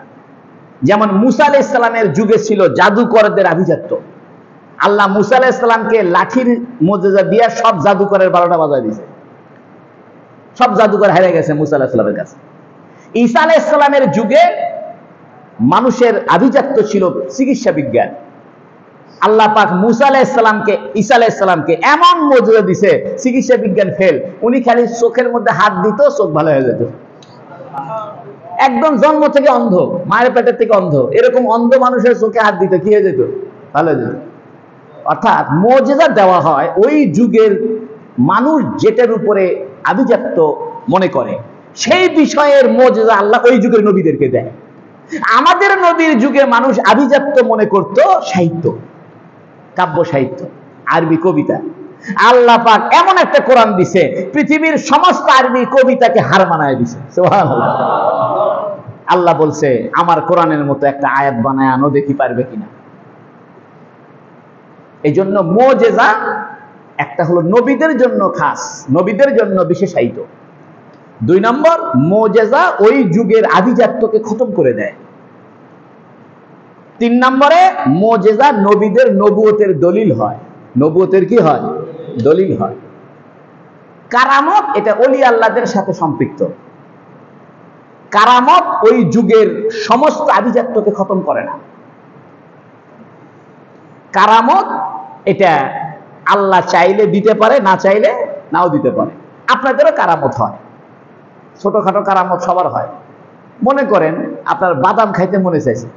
[SPEAKER 1] যেমন মুসা আলাইহিস সালামের যুগে ছিল জাদুকরদের আভিজাত্য। আল্লাহ মুসা আলাইহিস সালামকে লাঠির মুজিজা দিয়ে সব জাদুকরের 12টা বাজায় দিয়েছে, সব জাদুকর হেরে গেছে মুসা আলাইহিস সালামের কাছে। ঈসা আলাইহিস সালামের যুগে মানুষের আভিজাত্য ছিল চিকিৎসা বিজ্ঞান। আল্লাহ পাক মুসা আলাইহিস সালামকে, ঈসা আলাইহিস সালামকে এমন মুজিজা দিয়েছে, চিকিৎসা বিজ্ঞান ফেল। উনি খালি চোখের মধ্যে হাত দিত, চোখ ভালো হয়ে যেত। একদম জন্ম থেকে অন্ধ, মায়ের পেটের থেকে অন্ধ, এরকম অন্ধ মানুষের চোখে হাত দিত, কি হয়ে যেত? ভালো হয়ে যেত। অর্থাৎ মুজিজা দেওয়া হয় ওই যুগের মানুষ যেটার উপরে আভিজাত্য মনে করে, সেই বিষয়ের মুজিজা আল্লাহ ওই যুগের নবীদেরকে দেয়। আমাদের নবীর যুগে মানুষ আভিজাত্য মনে করত সাহিত্য, কাব্য সাহিত্য, আরবি কবিতা। আল্লাহ পাক এমন একটা কোরআন দিছে, পৃথিবীর সমস্ত আরবি কবিতাকে হার মানায় দিছে। সুবহানাল্লাহ। আল্লাহ বলছে আমার কোরআনের মতো একটা আয়াত বানায় আনো, দেখি পারবে কিনা। এই জন্য মুজিজা একটা হলো নবীদের জন্য খাস, নবীদের জন্য বিশেষায়িত। 2 নম্বর, মুজিজা ওই যুগের আভিজাত্যকে খতম করে দেয়। 3 নম্বরে, মুজিজা নবীদের নবুয়তের দলিল হয়। নবুয়তের কি হয়? দলিল হয়। কারামত এটা ওলি আল্লাহদের সাথে সম্পৃক্ত। কারামত ওই যুগের সমস্ত আভিজাত্যকে খতম করে না। কারামত এটা আল্লাহ চাইলে দিতে পারে, না চাইলে নাও দিতে পারে। আপনাদেরও কারামত হয়, ছোটখাটো কারামত সবার হয়। মনে করেন আপনার বাদাম খাইতে মনে চাইছে,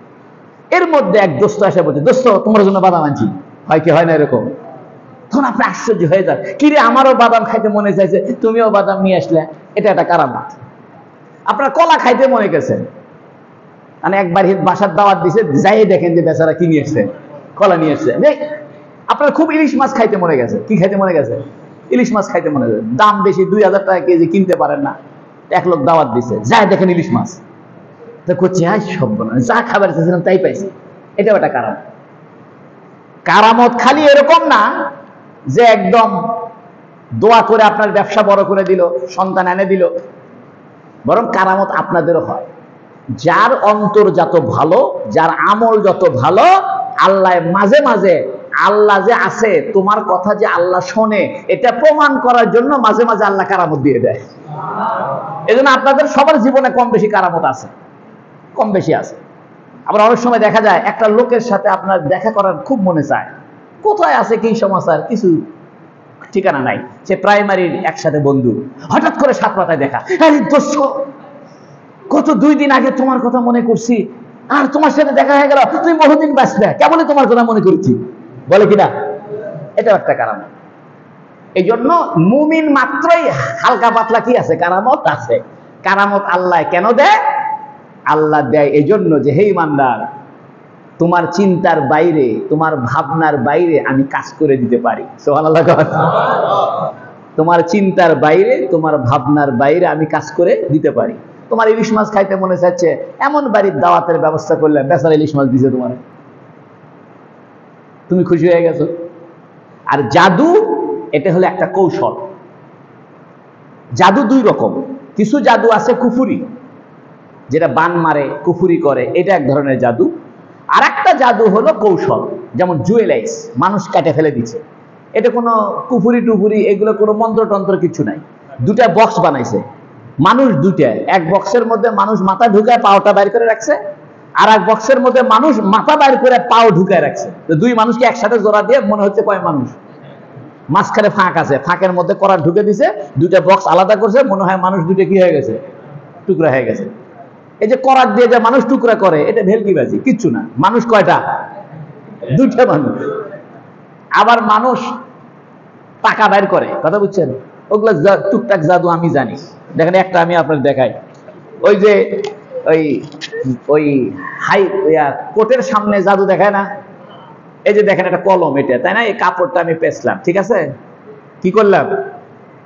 [SPEAKER 1] এর মধ্যে এক দোস্ত এসে বলছে, দোস্ত তোমার জন্য বাদাম আনছি, হয় কি হয় না এরকম? তখন আপনি আশ্চর্য হয়ে যান, কিরে আমারও বাদাম খাইতে মনে চাইছে, তুমিও বাদাম নিয়ে আসলে, এটা একটা কারামত। আপনার কলা খাইতে মনে গেছে, মানে একবার বাসার দাওয়াত দিছে, যাই দেখেন যে বেচারা কি নিয়ে এসছে, কলা নিয়ে এসছে। আপনার খুব ইলিশ মাছ খাইতে মনে গেছে, কি খাইতে মনে গেছে? ইলিশ মাছ খাইতে মনে গেছে, দাম বেশি, 2000 টাকা কেজি, কিনতে পারেন না, এক লোক দাওয়াত দিছে, যাই দেখেন ইলিশ মাছ, তো করছে হ্যাঁ সব যা খাবার চেয়েছিলাম তাই পাইছি। এটাও একটা কারামত। কারামত খালি এরকম না যে একদম দোয়া করে আপনার ব্যবসা বড় করে দিল, সন্তান এনে দিল, বরং কারামত আপনাদেরও হয়। যার অন্তর যত ভালো, যার আমল যত ভালো, আল্লাহ মাঝে মাঝে, আল্লাহ যে আছে, তোমার কথা যে আল্লাহ শোনে, এটা প্রমাণ করার জন্য মাঝে মাঝে আল্লাহ কারামত দিয়ে দেয়। এজন্য আপনাদের সবার জীবনে কম বেশি কারামত আছে, কম বেশি আছে। আবার অনেক সময় দেখা যায় একটা লোকের সাথে আপনার দেখা করার খুব মনে চায়, কোথায় আছে কি সমাচার কিছু ঠিকানা নাই, সে প্রাইমারির একসাথে বন্ধু, হঠাৎ করে সাত পাতায় দেখা, আরে দোস্ত কত 2 দিন আগে তোমার কথা মনে করছি, আর তোমার সাথে দেখা হয়ে গেল, তুমি বহুদিন বাঁচলে, কেবলই তোমার কথা মনে করেছি, বলে কিনা? এটাও একটা কারামত। এই জন্য মুমিন মাত্রই হালকা পাতলা কি আছে, কারামত আছে। কারামত আল্লাহ কেন দেয়? আল্লাহ দেয় এই জন্য যে হে ইমানদার, তোমার চিন্তার বাইরে, তোমার ভাবনার বাইরে আমি কাজ করে দিতে পারি। সুবহানাল্লাহ। তোমার চিন্তার বাইরে, তোমার ভাবনার বাইরে আমি কাজ করে দিতে পারি। তোমার ইলিশ মাছ খাইতে মনে চাচ্ছে, এমন বাড়ির দাওয়াতের ব্যবস্থা করলে, বেচারা ইলিশ মাছ দিছে তোমার, তুমি খুশি হয়ে গেছো। আর জাদু, এটা হলো একটা কৌশল। জাদু 2 রকম। কিছু জাদু আছে কুফুরি, যেটা বান মারে, কুফুরি করে, এটা এক ধরনের জাদু। আর একটা জাদু হলো কৌশল, যেমন জুয়েলাইজ, মানুষ কাটে ফেলে দিচ্ছে, এটা কোনো কুফুরি টুফুরি, এগুলো কোনো মন্ত্রতন্ত্র কিছু নাই। 2টা বক্স বানাইছে, মানুষ 2টা, এক বক্সের মধ্যে মানুষ মাথা ঢুকায় পাওটা বাইর করে রাখছে, আর এক বক্সের মধ্যে মানুষ মাথা বাইর করে পাও ঢুকায় রাখছে। তো 2 মানুষকে একসাথে জোড়া দিয়ে মনে হচ্ছে কয় মানুষ, মাঝখানে ফাঁক আছে, ফাঁকের মধ্যে করার ঢুকে দিছে, 2টা বক্স আলাদা করছে, মনে হয় মানুষ 2টা কি হয়ে গেছে, টুকরা হয়ে গেছে। এই যে করার দিয়ে যে মানুষ টুকরা করে, এটা ভেলকিবাজি, কিচ্ছু না। মানুষ কয়টা? 2টা মানুষ। আবার মানুষ টাকা বাইর করে, কথা বুঝছেন? ওগুলো টুকটাক জাদু আমি জানি। দেখেন একটা আমি আপনার দেখাই, ওই যে ওই হাই কোটের সামনে জাদু দেখায় না, এই যে দেখেন একটা কলম, এটা তাই না, এই কাপড়টা আমি পেঁচলাম, ঠিক আছে, কি করলাম,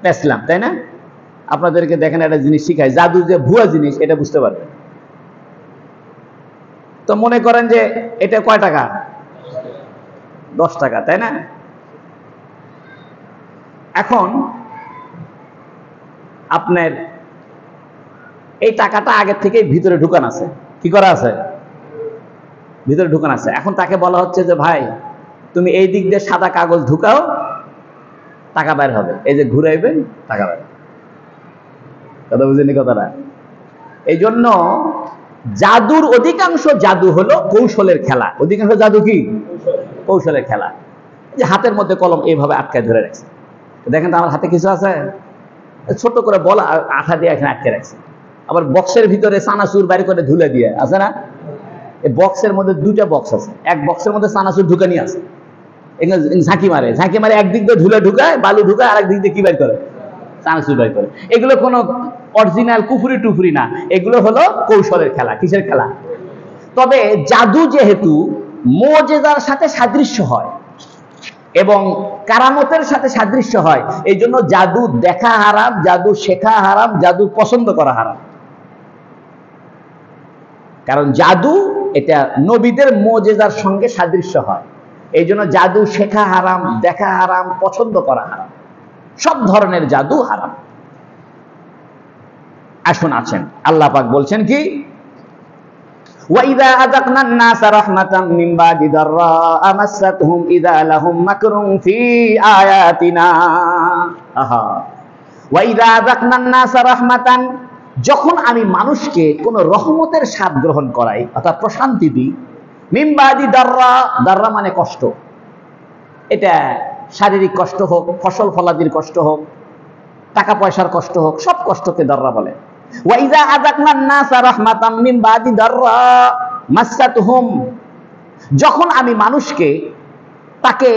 [SPEAKER 1] পেঁচলাম, তাই না? আপনাদেরকে দেখেন একটা জিনিস শিখাই, জাদু যে ভুয়া জিনিস এটা বুঝতে পারবেন। তো মনে করেন যে এটা কয় টাকা, 10 টাকা, তাই না? এখন আপনার এই টাকাটা আগের থেকে ভিতরে ঢুকান আছে, কি করা আছে, ভিতরে ঢুকান আছে। এখন তাকে বলা হচ্ছে যে ভাই তুমি এই দিক দিয়ে সাদা কাগজ ঢুকাও, টাকা বের হবে, এই যে ঘুরাইবে টাকা বের হবে। কথা বুঝেনি কথাটা? এই জন্য জাদুর অধিকাংশ জাদু হলো কৌশলের খেলা। অধিকাংশ জাদু কি? কৌশলের খেলা। যে হাতের মধ্যে কলম এইভাবে আটকায় ধরে রাখছে, দেখেন তো আমার হাতে কিছু আছে, ছোট করে বলা আঠা দিয়ে এখানে আটকে রাখছে। আবার বক্সের ভিতরে চানাচুর বাইরে করে ধুলে দিয়ে আছে না, এই বক্সের মধ্যে 2টা বক্স আছে, এক বক্সের মধ্যে চানাচুর ঢুকানি আছে, এখানে ঝাঁকি মারে, ঝাঁকি মারে একদিক দিয়ে ধুলে ঢুকায়, বালু ঢুকায়, আর একদিক দিয়ে কি বাইর করে, চানাচুর বাইর করে। এগুলো কোনো অরিজিনাল কুফুরি টুফুরি না, এগুলো হলো কৌশলের খেলা। কিসের খেলা? তবে জাদু যেহেতু মুজিজার সাথে সাদৃশ্য হয় এবং কারামতের সাথে সাদৃশ্য হয়, এই জন্য জাদু দেখা হারাম, জাদু শেখা হারাম, জাদু পছন্দ করা হারাম। কারণ জাদু এটা নবীদের মুজিজার সঙ্গে সাদৃশ্য হয়, এই জন্য জাদু শেখা হারাম, দেখা হারাম, পছন্দ করা হারাম, সব ধরনের জাদু হারাম। আসুন আছেন, আল্লাহ পাক বলছেন কি, وَإِذَا أَذَقْنَا النَّاسَ رَحْمَةً مِّن بَعْدِ ضَرَّاءَ مَسَّتْهُمْ إِذَا لَهُم مَّكْرٌ فِي آيَاتِنَا وَإِذَا أَذَقْنَا النَّاسَ رَحْمَةً, যখন আমি মানুষকে কোন রহমতের স্বাদ গ্রহণ করাই, অর্থাৎ প্রশান্তি দিই, মিন বাদি দাররা, দাররা মানে কষ্ট, এটা শারীরিক কষ্ট হোক, ফসল ফলাদির কষ্ট হোক, টাকা পয়সার কষ্ট হোক, সব কষ্টকে দররা বলে। ওয়া ইযা আযাকনান নাসা রাহমাতাম মিন বাদি দাররা মাসাতহুম, যখন আমি মানুষকে তাকে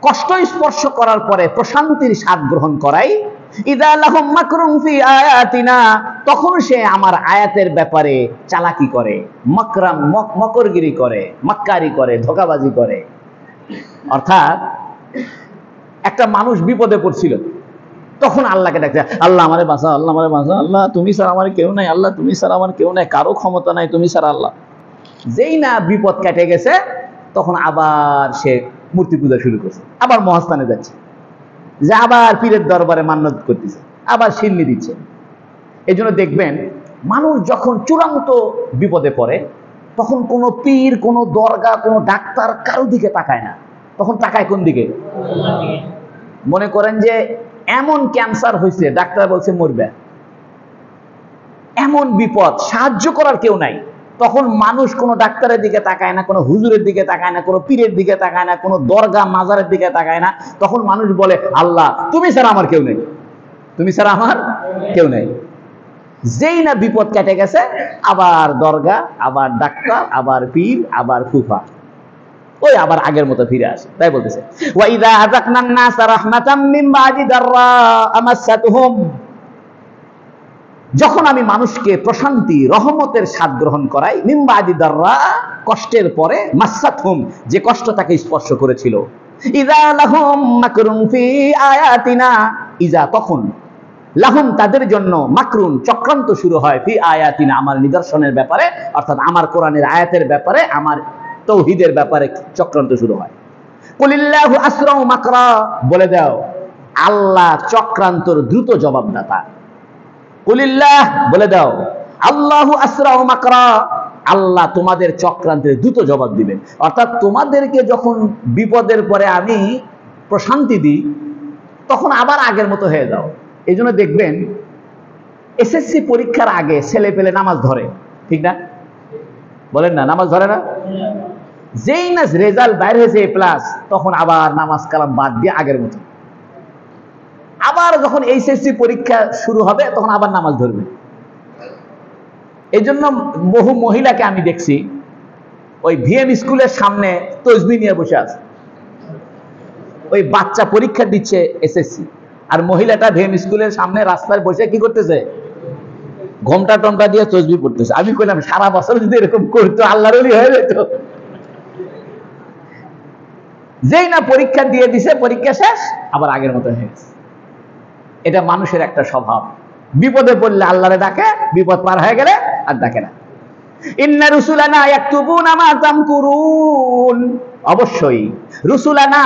[SPEAKER 1] কষ্ট স্পর্শ করার পরে প্রশান্তির স্বাদ গ্রহণ করাই, ইযা লাহুম মাকরুম ফি আয়াতিনা, তখন সে আমার আয়াতের ব্যাপারে চালাকি করে, মাকরাম মকরগিরি করে, মাক্কারি করে, ধোঁকাবাজি করে। অর্থাৎ একটা মানুষ বিপদে পড়ছিল, তখন আল্লাহকে ডাকছে, আল্লাহ আমারে বাঁচাও, আল্লাহ আমারে বাঁচাও, আল্লাহ তুমি ছাড়া আমার কেউ নাই, আল্লাহ তুমি ছাড়া আমার কেউ নাই, কারো ক্ষমতা নাই তুমি ছাড়া আল্লাহ। যেই না বিপদ কেটে গেছে, তখন আবার সে মূর্তি পূজা শুরু করছে, আবার মহাস্থানে যাচ্ছে, যে আবার পীরের দরবারে মান্নত করতেছে, আবার সিন্নি দিচ্ছে। এই জন্য দেখবেন মানুষ যখন চূড়ান্ত বিপদে পড়ে, তখন কোনো পীর, কোনো দরগা, কোনো ডাক্তার কারো দিকে তাকায় না, তখন তাকায় কোন দিকে? মনে করেন যে এমন ক্যান্সার হয়েছে, ডাক্তার বলছে মরবে, এমন বিপদ, সাহায্য করার কেউ নাই, তখন মানুষ কোনো ডাক্তারের দিকে তাকায় না, কোনো হুজুরের দিকে তাকায় না, কোনো পীরের দিকে তাকায় না, কোনো দরগা মাজারের দিকে তাকায় না। তখন মানুষ বলে, আল্লাহ তুমি ছাড়া আমার কেউ নেই, তুমি ছাড়া আমার কেউ নেই। যেই না বিপদ কেটে গেছে, আবার দরগা, আবার ডাক্তার, আবার পীর, আবার ফুফা, ওই আবার আগের মতো ফিরে আসে। তাই বলতেছে, ওয়া ইযা আযাকনান নাসা রাহমাতাম মিন বাদি দাররা আমাসাতহুম, যখন আমি মানুষকে প্রশান্তি, রহমতের স্বাদ গ্রহণ করাই, মিন বাদি দাররা, কষ্টের পরে, মাসাতহুম, যে কষ্ট তাকে স্পর্শ করেছিল, ইযা লাহুম মাকরুন ফি আয়াতিনা, ইযা তখন, লাহুম তাদের জন্য, মাকরুন চক্রান্ত শুরু হয়, ফি আয়াতিনা আমার নিদর্শনের ব্যাপারে, অর্থাৎ আমার কোরআনের আয়াতের ব্যাপারে, আমার তাওহীদের ব্যাপারে চক্রান্ত শুরু হয়। কুলিল্লাহু আসরাউ মাকরা, বলে দাও আল্লাহ চক্রান্তর দ্রুত জবাবদাতা। কুলিল্লাহ, বলে দাও আল্লাহু আসরাউ মাকরা, আল্লাহ তোমাদের চক্রান্তের দ্রুত জবাব দিবেন। অর্থাৎ তোমাদেরকে যখন বিপদের পরে আমি প্রশান্তি দিই, তখন আবার আগের মতো হয়ে যাও। এই জন্য দেখবেন এসএসসি পরীক্ষার আগে ছেলে পেলে নামাজ ধরে, ঠিক না? বলেন না, নামাজ ধরে না? যেই না রেজাল্ট বাইর হয়েছে A+, তখন আবার নামাজ কালাম বাদ দিয়ে আগের মতো, আবার যখন এইচএসসি পরীক্ষা শুরু হবে, তখন আবার নামাজ ধরবে। এই জন্য বহু মহিলাকে আমি দেখছি ওই ভিএম স্কুলের সামনে তসবিহ নিয়ে বসে আছে, ওই বাচ্চা পরীক্ষা দিচ্ছে এসএসসি, আর মহিলাটা ভিএম স্কুলের সামনে রাস্তায় বসে কি করতেছে? ঘোমটা টমটা দিয়ে তসবিহ পড়তেছে। আমি কইলাম সারা বছর যদি এরকম করতো, আল্লাহর ওলি হয়ে যেত। যেই না পরীক্ষা দিয়ে দিছে, পরীক্ষা শেষ, আবার আগের মতো হয়ে গেছে। এটা মানুষের একটা স্বভাব, বিপদে পড়লে আল্লাহরে ডাকে, বিপদ পার হয়ে গেলে আর ডাকে না। ইন্না রুসুলানা ইয়াকতুবুনা মা তামকুরুন, অবশ্যই রুসুলানা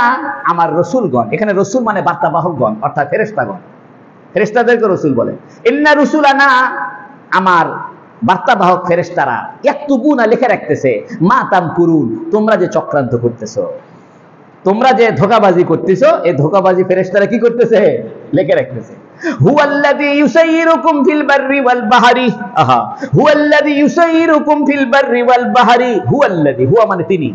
[SPEAKER 1] আমার রসুলগণ, এখানে রসুল মানে বার্তাবাহকগণ, অর্থাৎ ফেরেশতাগণ, ফেরেশতাদেরকে রসুল বলে। ইন্না রুসুলানা আমার বার্তাবাহক ফেরেশতারা, ইয়াকতুবুনা লিখে রাখতেছে, মা তামকুরুন তোমরা যে চক্রান্ত করতেছো, তোমরা যে ধোঁকাবাজি করতেছো, এই ধোঁকাবাজি ফেরেশতারা কি করতেছে? লিখে রাখতেছে। হুয়াল্লাযী ইউসাইয়িরুকুম ফিল বাররি ওয়াল বাহরি, আহা, হুয়াল্লাযী ইউসাইয়িরুকুম ফিল বাররি ওয়াল বাহরি, হুয়াল্লাযী, হুয়া মানে তিনি,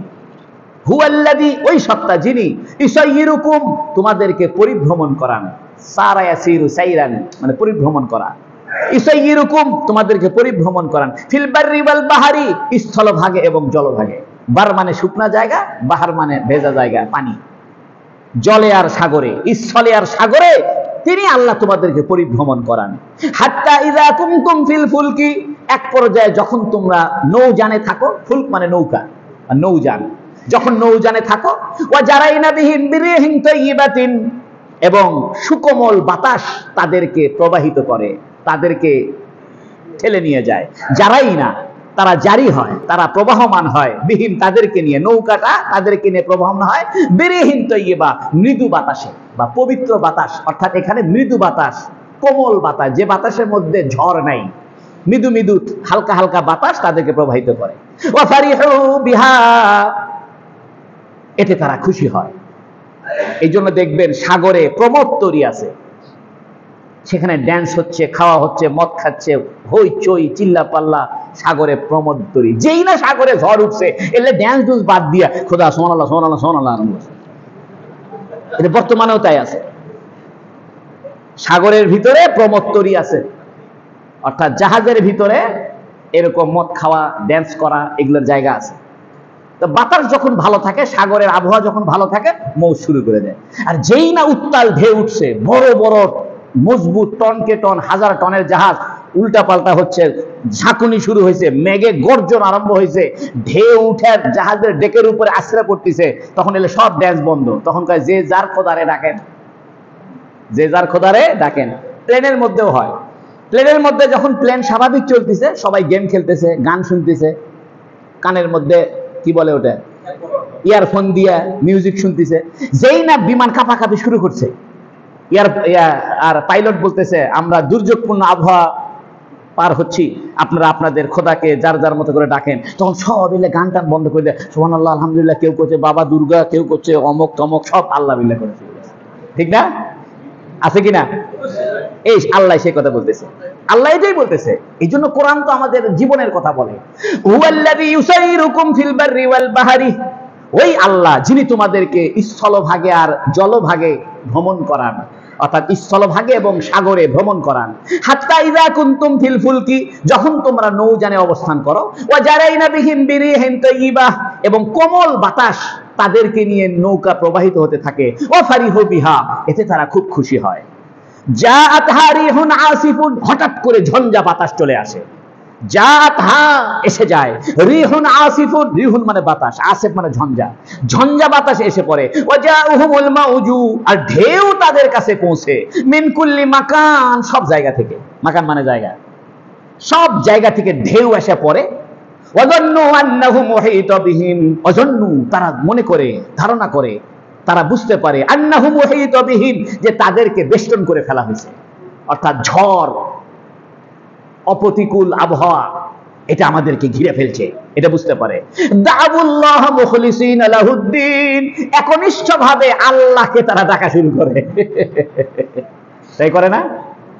[SPEAKER 1] হুয়াল্লাযী ওই সত্তা যিনি, ইউসাইয়িরুকুম তোমাদেরকে পরিভ্রমণ করান, সারা ইয়াসিরু সাইরান মানে পরিভ্রমণ করা, ইউসাইয়িরুকুম তোমাদেরকে পরিভ্রমণ করান, ফিল বাররি ওয়াল বাহরি স্থলভাগে এবং জলভাগে। বার মানে শুকনা জায়গা, বাহার মানে ভেজা জায়গা, পানি, জলে আর সাগরে, স্থলে আর সাগরে তিনি আল্লাহ তোমাদেরকে পরিভ্রমণ করান। হাত্তা ইযা কুনতুম ফিল ফুলকি, এক পর্যায়ে যখন তোমরা নৌযানে থাকো, ফুলক মানে নৌকা আর নৌযান, যখন নৌযানে থাকো, ওয়া জারাইনা বিহিম বিরিহিন তাইয়িবাতিন, এবং সুকোমল বাতাস তাদেরকে প্রবাহিত করে, তাদেরকে ঠেলে নিয়ে যায়। জারাইনা তারা জারি হয়, তারা প্রবাহমান হয়, বিহীন তাদেরকে নিয়ে, নৌকাটা তাদেরকে নিয়ে প্রবাহমান হয়, বিরিহিন তাইয়্যিবা মৃদু বাতাসে বা পবিত্র বাতাস, অর্থাৎ এখানে মৃদু বাতাস, কোমল বাতাস, যে বাতাসের মধ্যে ঝড় নাই, মৃদু মৃদু হালকা হালকা বাতাস তাদেরকে প্রবাহিত করে। ওয়া ফারিহু বিহা, এতে তারা খুশি হয়। এই জন্য দেখবেন সাগরে প্রমোদ তরী আছে, সেখানে ড্যান্স হচ্ছে, খাওয়া হচ্ছে, মদ খাচ্ছে, হইচই চিল্লা পাল্লা, সাগরে প্রমোদ তরী। যেই না সাগরে ঝড় উঠছে, এলে ড্যান্স ডুন্স বাদ দিয়া খোদা সুবহানাল্লাহ সুবহানাল্লাহ সুবহানাল্লাহ, এটা বর্তমানেও তাই আছে। সাগরের ভিতরে প্রমত্তরী আছে, অর্থাৎ জাহাজের ভিতরে এরকম মদ খাওয়া, ড্যান্স করা, এগুলোর জায়গা আছে। তো বাতাস যখন ভালো থাকে, সাগরের আবহাওয়া যখন ভালো থাকে, মৌজ শুরু করে দেয়। আর যেই না উত্তাল ঢেউ উঠছে, বড় বড় মজবুত টনকে টন, হাজার টনের জাহাজ উল্টা পাল্টা হচ্ছে, ঝাঁকুনি শুরু হয়েছে, মেঘে গর্জন আরম্ভ হয়েছে, ঢেউ উঠে জাহাজের ডেকের উপরে আশ্রয় পড়তেছে, তখন এলে সব ড্যান্স বন্ধ। তখন কয় যে যার খোদারে ডাকেন, যে যার খোদারে ডাকেন। প্লেনের মধ্যেও হয়। প্লেনের মধ্যে যখন প্লেন স্বাভাবিক চলতেছে, সবাই গেম খেলতেছে, গান শুনতেছে, কানের মধ্যে কি বলে ওটা, ইয়ারফোন দিয়ে মিউজিক শুনতেছে। যেই না বিমান কাঁপাকাঁপি শুরু করছে, আর পাইলট বলতেছে আমরা দুর্যোগপূর্ণ আবহাওয়া পার হচ্ছি, আপনারা আপনাদের খোদাকে যার যার মতো করে ডাকেন। তখন সব এলে গান টান বন্ধ করে দেয়, সুবহানাল্লাহ, আলহামদুলিল্লাহ, কেউ করছে বাবা দুর্গা, কেউ করছে অমক তমক, সব আল্লাহ বিল্লাহ করে। ঠিক না? আছে কিনা? এই আল্লাহ সেই কথা বলতেছে, আল্লাহ এটাই বলতেছে। এই জন্য কোরআন তো আমাদের জীবনের কথা বলে। হুয়াল্লাযী ইউসাইরুকুম ফিল বাররি ওয়াল বাহরি, ওই আল্লাহ যিনি তোমাদেরকে স্থলভাগে আর জলভাগে ভ্রমণ করান, অর্থাৎ স্থলভাগে এবং সাগরে ভ্রমণ করান। হাত্তা ইযা কুনতুম ফিল ফুলকি, যখন তোমরা নৌযানে অবস্থান করো, ওয়া জারাইনা বিহিম বিরিহিন তাইয়্যিবাহ, এবং কোমল বাতাস তাদেরকে নিয়ে নৌকা প্রবাহিত হতে থাকে। ওয়া ফারিহু বিহা, এতে তারা খুব খুশি হয়। জাআত হারিহুন আসিফুন, হঠাৎ করে ঝঞ্ঝা বাতাস চলে আসে। জাআত হা, এসে যায়। রিহুন আসিফুন, রিহুন মানে বাতাস, আসিফ মানে ঝঞ্ঝা, ঝঞ্ঝা বাতাস এসে পড়ে। ওয়া জাউহুমুল মাউজু, আর ঢেউ তাদের কাছে পৌঁছে। মিন কুল্লি মাকান, সব জায়গা থেকে, মাকান মানে জায়গা, সব জায়গা থেকে ঢেউ এসে পড়ে। ওয়াযান্নু আন্নাহু মুহীত বিহিম, ওয়াযান্নু, তারা মনে করে, ধারণা করে, তারা বুঝতে পারে, আন্নাহু মুহীত বিহিম, যে তাদেরকে বেষ্টন করে ফেলা হয়েছে। অর্থাৎ ঝড়, অপ্রতিকূল আবহাওয়া, এটা আমাদেরকে ঘিরে ফেলছে, এটা বুঝতে পারে। দাউল্লাহ মুখলিসিনা লাহুদ্দিন, একনিষ্ঠভাবে আল্লাহকে তারা ডাকা শুরু করে। তাই করে না?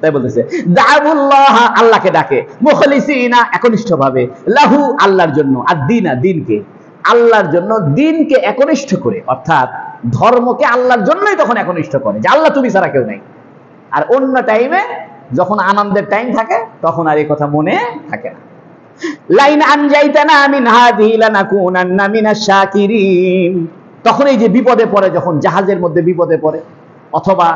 [SPEAKER 1] তাই বলতেছে দাউল্লাহ, আল্লাহকে ডাকে, মুখলিসিনা, একনিষ্ঠভাবে, লাহু, আল্লাহর জন্য, আর দিনা, দিনকে, আল্লাহর জন্য, দিনকে একনিষ্ঠ করে, অর্থাৎ ধর্মকে আল্লাহর জন্যই তখন একনিষ্ঠ করে, যে আল্লাহ তুমি ছাড়া কেউ নাই। আর অন্য টাইমে যখন আনন্দের টাইম থাকে, তখন আর এই কথা মনে থাকে না। লাইন আনজাইতানা মিন হাযিহি লানাকুনান্না মিনাশ শাকিরিন, তখন এই যে বিপদে পড়ে, যখন জাহাজের মধ্যে বিপদে পড়ে অথবা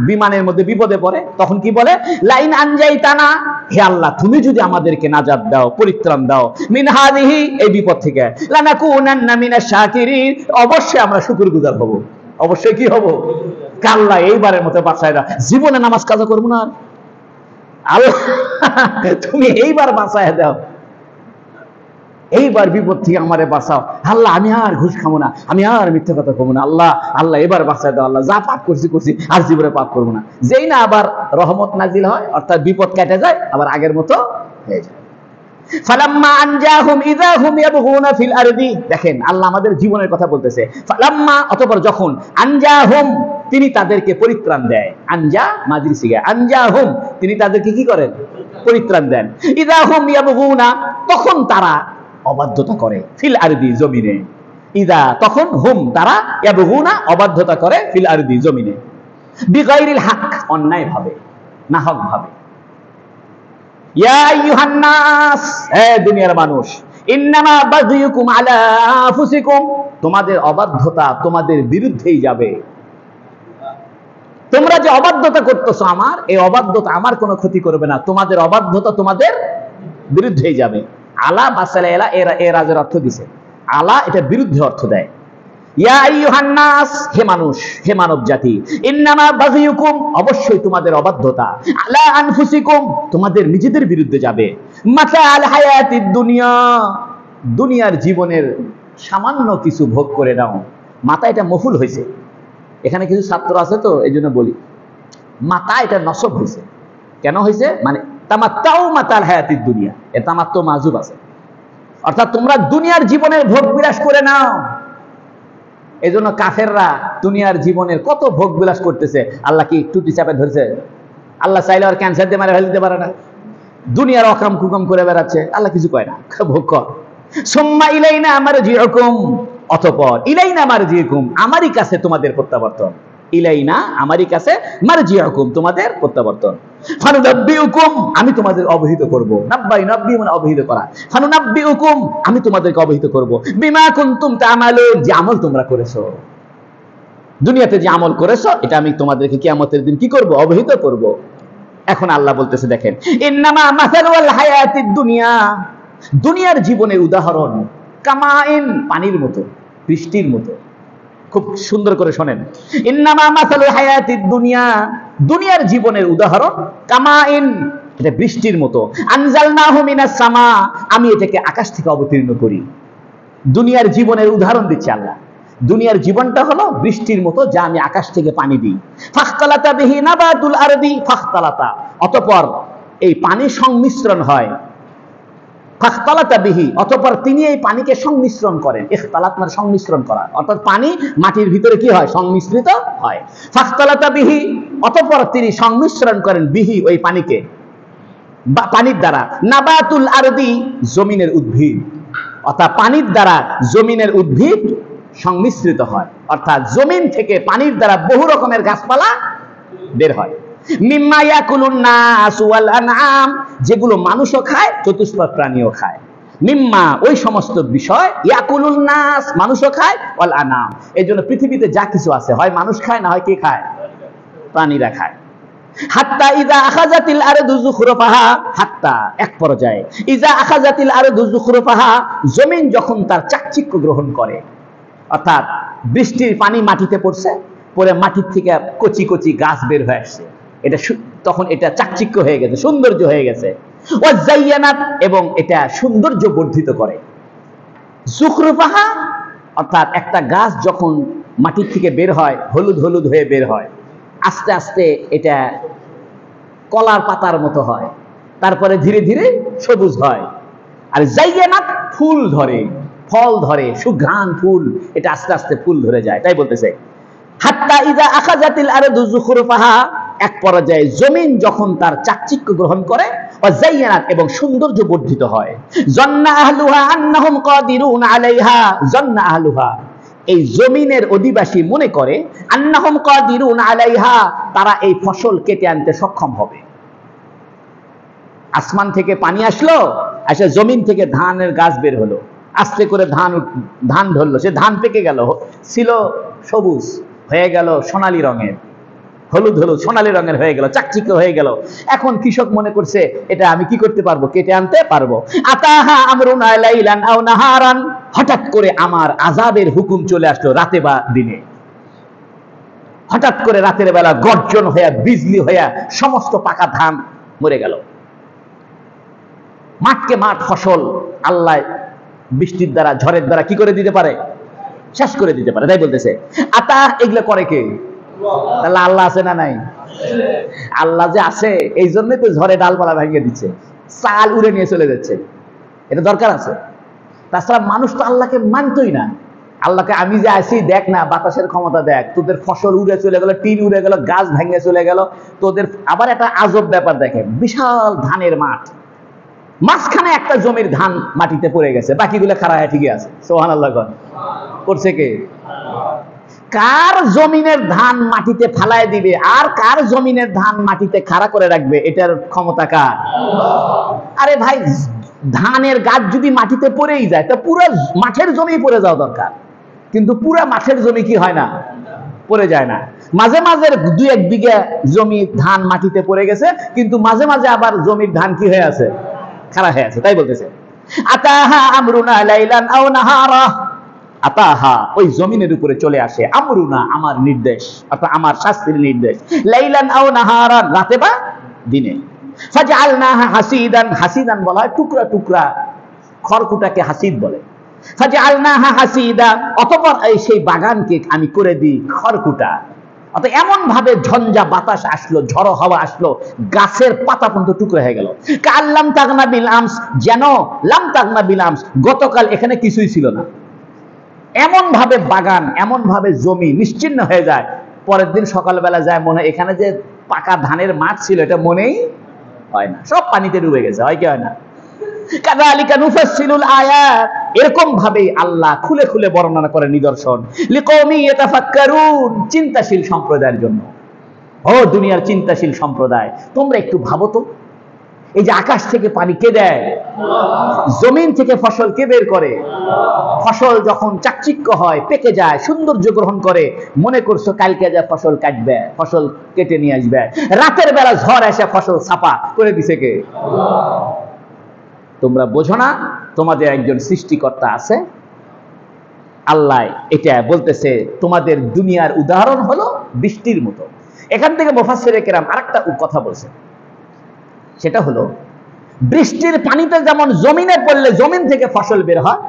[SPEAKER 1] বিমানের মধ্যে বিপদে পড়ে, তখন কি বলে? লাইন আনজাইতানা, হে আল্লাহ তুমি যদি আমাদেরকে নাজাত দাও, পরিত্রাণ দাও, মিন হাযিহি, এই বিপদ থেকে, লানাকুনান্না মিনাশ শাকিরিন, অবশ্যই আমরা শুকরগুজার হব। অবশ্যই কি হব? আল্লাহ এইবারের মতো বাঁচায় দাও, জীবনে নামাজ কাজা করবো না, আল্লাহ তুমি এইবার বাঁচায় দাও, এইবার বিপদ থেকে আমারে বাঁচাও, আল্লাহ আমি আর ঘুষ খাবো না, আমি আর মিথ্যা কথা কমবো না, আল্লাহ আল্লাহ এবার বাঁচায় দাও, আল্লাহ যা পাপ করছি করছি, আর জীবনে পাপ করবো না। যেই না আবার রহমত নাজিল হয়, অর্থাৎ বিপদ কেটে যায়, আবার আগের মতো হয়ে যায়। ফালাম্মা আনজাহুম ইযা হুম ইয়াবগুনা ফিল আরদি, দেখেন আল্লাহ আমাদের জীবনের কথা বলতেছে। ফালাম্মা, অতঃপর যখন, আনজাহুম, তিনি তাদেরকে পরিত্রাণ দেয়, আনজা মাজির সিগা, আনজাহুম, তিনি তাদেরকে কি করেন? পরিত্রাণ দেন। ইযা হুম ইয়াবগুনা, তখন তারা অবাধ্যতা করে, ফিল আরদি, জমিনে। ইযা, তখন, হুম, তারা, ইয়াবগুনা, অবাধ্যতা করে, ফিল আরদি, জমিনে, বিগাইরিল হক, অন্যায় ভাবে, নাহক ভাবে। ইয়া আইয়ুহান নাস, হে দুনিয়ার মানুষ, ইন্নামা বাগিয়ুকুম আলা আনফুসিকুম, তোমাদের অবাধ্যতা তোমাদের বিরুদ্ধেই যাবে। তোমরা যে অবাধ্যতা করতেছো আমার, এই অবাধ্যতা আমার কোনো ক্ষতি করবে না, তোমাদের অবাধ্যতা তোমাদের বিরুদ্ধেই যাবে। আলা বাসালা এলা, এর আজের অর্থ দিছে, আলা এটা বিরুদ্ধে অর্থ দেয়। ইয়া আইয়ুহান নাস, হে মানুষ, হে মানব জাতি, ইন্নামা বাগিয়ুকুম, অবশ্যই তোমাদের অবাধ্যতা, আলা আনফুসিকুম, তোমাদের নিজেদের বিরুদ্ধে যাবে। মাতাআল হায়াতিদ দুনিয়া, দুনিয়ার জীবনের সামান্য কিছু ভোগ করে নাও। মাতা এটা মফুল হয়েছে, এখানে কিছু ছাত্র আছে তো এই জন্য বলি, মাতা এটা নসব হয়েছে। কেন হয়েছে? মানে তামাত্তাউ মাতাল হায়াতিদ দুনিয়া, এ তামাত্তু মাজুব আছে, অর্থাৎ তোমরা দুনিয়ার জীবনের ভোগ বিলাস করে নাও। এই জন্য কাফেররা দুনিয়ার জীবনের কত ভোগ বিলাস করতেছে, আল্লাহ কি টুটি চাপে ধরেছে? আল্লাহ চাইলে আর ক্যান্সার দিয়ে মারা ফেলে দিতে পারে না? দুনিয়ার অকাম কুকাম করে বেড়াচ্ছে, আল্লাহ কিছু কয় না, ভোগ কর। সুম্মা ইলাইনা মারজিউকুম, অতঃপর ইলাইনা মারজিউকুম, আমারই কাছে তোমাদের প্রত্যাবর্তন। ইলাইনা, আমারই কাছে, মারজিউকুম, তোমাদের প্রত্যাবর্তন। ফানুনাব্বিউকুম, আমি তোমাদের অবহিত করব। নাব্বি মানে অবহিত করা। ফানুনাব্বিউকুম, আমি তোমাদেরকে অবহিত করব। বিমা কুনতুম তা'মালুন, যে আমল তোমরা করেছো, দুনিয়াতে যে আমল করেছো, এটা আমি তোমাদেরকে কিয়ামতের দিন কি করব? অবহিত করব। এখন আল্লাহ বলতেছে, দেখেন, ইন্নামা মাসালুল হায়াতিদ দুনিয়া, দুনিয়ার জীবনের উদাহরণ কামাইন, পানির মতো, বৃষ্টির মতো। খুব সুন্দর করে শোনেন, ইন্নামা মাসালুল হায়াতিদ দুনিয়া, দুনিয়ার জীবনের উদাহরণ কামাইন, এটা বৃষ্টির মতো। আনজালনাহু মিনাস সামা, আমি এটাকে আকাশ থেকে অবতীর্ণ করি। দুনিয়ার জীবনের উদাহরণ দিচ্ছে আল্লাহ। দুনিয়ার জীবনটা হলো বৃষ্টির মতো, যা আমি আকাশ থেকে পানি দিই। ফাখতালাতা বিহি নাবাতুল আরদি ফাখতালাতা, অতঃপর এই পানি সংমিশ্রণ হয়। ফাখতালাতা বিহি, অতঃপর তিনি এই পানিকে সংমিশ্রণ করেন। ইখতালাত মানে সংমিশ্রণ করা, অর্থাৎ পানি মাটির ভিতরে কি হয়? সংমিশ্রিত হয়। ফাখতালাতা বিহি, অতঃপর তিনি সংমিশ্রণ করেন, বিহি ওই পানিকে, বা পানির দ্বারা, নাবাতুল আরদি, জমিনের উদ্ভিদ, অর্থাৎ পানির দ্বারা জমিনের উদ্ভিদ সংমিশ্রিত হয়, অর্থাৎ জমিন থেকে পানির দ্বারা বহু রকমের গাছপালা বের হয়। মিম্মা ইয়াকুলুন নাস ওয়াল আনআম, যেগুলো মানুষও খায়, চতুষ্পদ প্রাণীও খায়। মিম্মা, ওই সমস্ত বিষয়, ইয়াকুলুন নাস, মানুষও খায়, ওয়াল আনআম, এই জন্য পৃথিবীতে যা কিছু আছে, হয় মানুষ খায়, না হয় কে খায়? প্রাণীরা খায়। হাত্তা ইযা আখাযাতিল আরদু যুখরুফাহা, হাত্তা এক পর্যায়ে, ইযা আখাযাতিল আরদু যুখরুফাহা, জমিন যখন তার চাকচিক্য গ্রহণ করে, অর্থাৎ বৃষ্টির পানি মাটিতে পড়ছে, পরে মাটির থেকে কচি কচি গাছ বের হয়ে আসছে, এটা তখন এটা চাকচিক্য হয়ে গেছে, সৌন্দর্য হয়ে গেছে। ওয়াজাইয়ানাত, এবং এটা সৌন্দর্য বর্ধিত করে। যুখরুফাহা, অর্থাৎ একটা গাছ যখন মাটির থেকে বের হয়, হলুদ হলুদ হয়ে বের হয়, আস্তে আস্তে এটা কলার পাতার মতো হয়, তারপরে ধীরে ধীরে সবুজ হয়। আর জাইয়ানাত, ফুল ধরে, ফল ধরে, সুঘ্রাণ ফুল, এটা আস্তে আস্তে ফুল ধরে যায়। তাই বলতেছে, হাত্তা ইযা আখাযাতিল আরদু যুখরুফাহা, এক পর্যায়ে জমিন যখন তার চাকচিক্য গ্রহণ করে, ওয়াজাইয়ানাত, এবং সৌন্দর্য বর্ধিত হয়। জান্না আহলুহা আন্নাহুম কাদিরুন আলাইহা, জান্না আহলুহা, এই জমিনের অধিবাসী মনে করে, আন্নাহুম কাদিরুন আলাইহা, তারা এই ফসল কেটে আনতে সক্ষম হবে। আসমান থেকে পানি আসলো, এসে জমিন থেকে ধানের গাছ বের হলো, আস্তে করে ধান ধরলো, সে ধান পেকে গেল, ছিল সবুজ, হয়ে গেল সোনালী রঙের, হলুদ হলুদ সোনালী রঙের হয়ে গেল, চাকচিক্য হয়ে গেল। এখন কৃষক মনে করছে, এটা আমি কি করতে পারবো? কেটে আনতে পারবো। আতাহা আমরুনা লাইলান আও নাহারান, হঠাৎ করে আমার আযাবের হুকুম চলে আসলো, রাতে বা দিনে। হঠাৎ করে রাতের বেলা গর্জন হইয়া, বিজলি হইয়া সমস্ত পাকা ধান মরে গেল। মাঠকে মাঠ ফসল আল্লাহ বৃষ্টির দ্বারা, ঝড়ের দ্বারা কি করে দিতে পারে? শেষ করে দিতে পারে। তাই বলতেছে, আতা, এগুলো করে কে? তাহলে আল্লাহ আছে না নাই? আল্লাহ যে আছে, এই জন্যই তো ঝড়ে ডালপালা ভেঙে দিচ্ছে, চাল উড়ে নিয়ে চলে যাচ্ছে। এটা দরকার আছে। তাছাড়া মানুষ তো আল্লাহকে মানতই না। আল্লাহকে, আমি যে আছি দেখ না, বাতাসের ক্ষমতা দেখ, তোদের ফসল উড়ে চলে গেল, টিন উড়ে গেল, গাছ ভেঙে চলে গেল, তোদের। আবার একটা আজব ব্যাপার দেখেন, বিশাল ধানের মাঠ, মাঝখানে একটা জমির ধান মাটিতে পড়ে গেছে, বাকিগুলো খাড়া হয়ে ঠিকই আছে। সুবহানাল্লাহ। করছে কে? কার জমিনের ধান মাটিতে ফালায় দিবে আর কার জমিনের ধান মাটিতে খাড়া করে রাখবে, এটার ক্ষমতা কার? আরে ভাই, ধানের গাছ যদি মাটিতে পড়েই যায়, তা পুরো মাঠের জমি পড়ে যাওয়া দরকার, কিন্তু পুরো মাঠের জমি কি হয় না? পড়ে যায় না। মাঝে মাঝে 2-1 বিঘা জমি ধান মাটিতে পড়ে গেছে, কিন্তু মাঝে মাঝে আবার জমির ধান কি হয়ে আছে? খাড়া হয়ে আছে। তাই বলতেছে, আতাহা আমরুনা লাইলান আও নাহারা, আতাহা, ওই জমিনের উপরে চলে আসে, আমরুনা, আমার নির্দেশ, অর্থাৎ আমার শাস্তির নির্দেশ, লাইলান আও নাহারান, রাতে বা দিনে। ফাজআলনাহা হাসিদান, হাসিদান বলা হয় টুকরা টুকরা, খড়কুটাকে হাসিদ বলে। ফাজআলনাহা হাসিদা, অতঃপর এই সেই বাগানকে আমি করে দিই খড়কুটা। অর্থাৎ এমন ভাবে ঝঞ্ঝা বাতাস আসলো, ঝড়ো হাওয়া আসলো, গাছের পাতা পর্যন্ত টুকরো হয়ে গেল। কাল্লাম তাগনা বিল আমস, যেন লাম তাগনা বিল আমস, গতকাল এখানে কিছুই ছিল না। এমন ভাবে বাগান, এমন ভাবে জমি নিশ্চিহ্ন হয়ে যায়। পরের দিন সকালবেলা যায়, মনে হয় এখানে যে পাকা ধানের মাঠ ছিল, এটা মনেই হয় না, সব পানিতে ডুবে গেছে। হয় কি হয় না? কাযালিকা নুফাসসিলুল আয়াত, এরকম ভাবেই আল্লাহ খুলে খুলে বর্ণনা করে নিদর্শন লিকওমি ইয়াতাফাক্কারুন, চিন্তাশীল সম্প্রদায়ের জন্য। ও দুনিয়ার চিন্তাশীল সম্প্রদায়, তোমরা একটু ভাবো তো, এই যে আকাশ থেকে পানি কে দেয়? জমিন থেকে ফসল কে বের করে? ফসল যখন চাকচিক্য হয়, পেকে যায়, সৌন্দর্য গ্রহণ করে, মনে করছো কালকে যা ফসল কাটবে, ফসল কেটে নিয়ে আসবে, রাতের বেলা ঝড় এসে ফসল ছাপা করে দিছে কে? তোমরা বোঝো না তোমাদের একজন সৃষ্টিকর্তা আছে? আল্লাহ এটা বলতেছে তোমাদের দুনিয়ার উদাহরণ হলো বৃষ্টির মতো। এখান থেকে মুফাসসিরে কেরাম আরেকটা কথা বলছেন, সেটা হলো বৃষ্টির পানিতে যেমন জমিনে পড়লে জমিন থেকে ফসল বের হয়,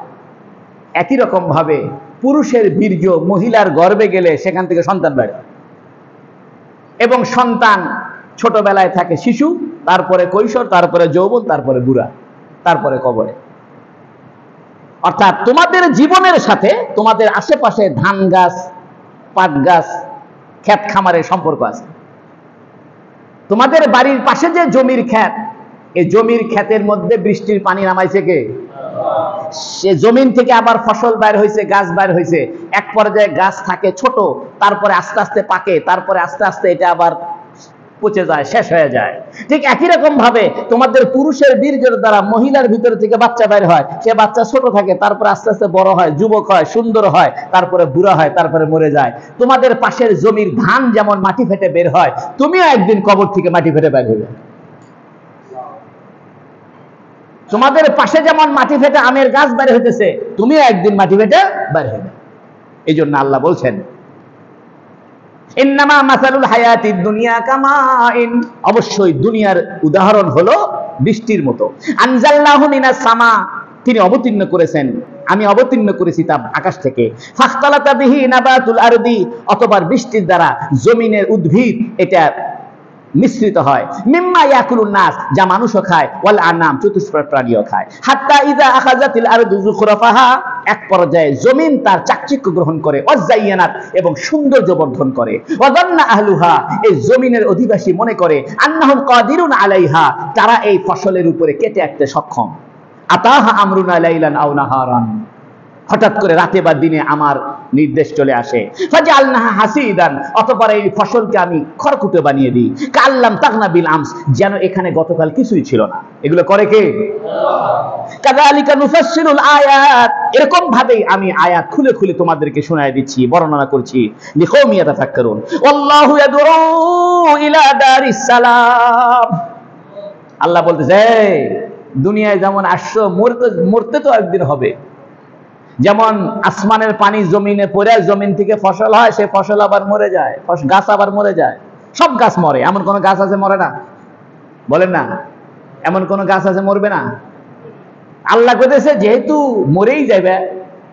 [SPEAKER 1] একই রকম ভাবে পুরুষের বীর্য মহিলার গর্ভে গেলে সেখান থেকে সন্তান বের হয়। এবং সন্তান ছোটবেলায় থাকে শিশু, তারপরে কৈশোর, তারপরে যৌবন, তারপরে বুড়া, তারপরে কবরে। অর্থাৎ তোমাদের জীবনের সাথে তোমাদের আশেপাশে ধান গাছ, পাট গাছ, ক্ষেত খামারের সম্পর্ক আছে। তোমাদের বাড়ির পাশে যে জমির ক্ষেত, এই জমির ক্ষেতের মধ্যে বৃষ্টির পানি নামাইছে কে? সে জমিন থেকে আবার ফসল বাইর হয়েছে, গাছ বাইর হয়েছে। এক পর্যায়ে গাছ থাকে ছোট, তারপরে আস্তে আস্তে পাকে, তারপরে আস্তে আস্তে এটা আবার পচে যায়, শেষ হয়ে যায়। ঠিক একই রকম ভাবে তোমাদের পুরুষের বীর্যের দ্বারা মহিলার ভিতর থেকে বাচ্চা বের হয়, সে বাচ্চা ছোট থাকে, তারপরে আস্তে আস্তে বড় হয়, যুবক হয়, সুন্দর হয়, তারপরে বুড়া হয়, তারপরে মরে যায়। তোমাদের পাশের জমির ধান যেমন মাটি ফেটে বের হয়, তুমিও একদিন কবর থেকে মাটি ফেটে বের হবে। তোমাদের পাশে যেমন মাটি ফেটে আমের গাছ বের হইতেছে, তুমিও একদিন মাটি ফেটে বের হবে। এই জন্য আল্লাহ বলছেন ইন্নামা মাসালুল হায়াতিদ দুনিয়া কামাইন, অবশ্যই দুনিয়ার উদাহরণ হলো বৃষ্টির মতো। আনজালনাহু মিনাস সামা, তিনি অবতীর্ণ করেছেন, আমি অবতীর্ণ করেছি তা আকাশ থেকে। ফাখতালাতা বিহি নাবাতুল আরদি, অতঃপর বৃষ্টির দ্বারা জমিনের উদ্ভিদ এটা মিশ্রিত হয়। মিম্মা ইয়াকুলুন নাস, যা মানুষও খায়, ওয়াল আনাম, চতুষ্পদ প্রাণীও খায়। হাত্তা ইযা আখাযাতিল আরদু যুখরাফাহা, এক পর্যায়ে জমিন তার চাকচিক্য গ্রহণ করে, ওয়াযায়্যানাত, এবং সৌন্দর্য বর্ধন করে। ওয়াযান্না আহলুহা, এই জমিনের অধিবাসী মনে করে, আন্নাহুম কাদিরুন আলাইহা, তারা এই ফসলের উপরে কেটে আঁকতে সক্ষম। আতাহা আমরুনা লাইলান আও নাহারান, হঠাৎ করে রাতে বা দিনে আমার নির্দেশ চলে আসে। ফাজআলনাহা হাসিদান, অতঃপর এই ফসলকে আমি খড়কুটো বানিয়ে দিই। কাল্লাম তাগনা বিল আমস, যেন এখানে গতকাল কিছুই ছিল না। এগুলো করে কে? কাযালিকা নুফাসসিলুল আয়াত, এরকম ভাবেই আমি আয়াত খুলে খুলে তোমাদেরকে শোনায় দিচ্ছি, বর্ণনা করছি। লিকওমি ইয়াতাফাক্কারুন। আল্লাহু ইয়াদউ ইলা দারিস সালাম, আল্লাহ বলতেছে দুনিয়ায় যেমন আসছো, মরতে তো একদিন হবে। যেমন আসমানের পানি জমিনে পড়ে জমিন থেকে ফসল হয়, সে ফসল আবার মরে যায়, গাছ আবার মরে যায়, সব গাছ মরে। এমন কোন গাছ আছে মরে না? বলেন না, এমন কোন গাছ আছে মরবে না? আল্লাহ কইতেছে যেহেতু মরেই যাবে,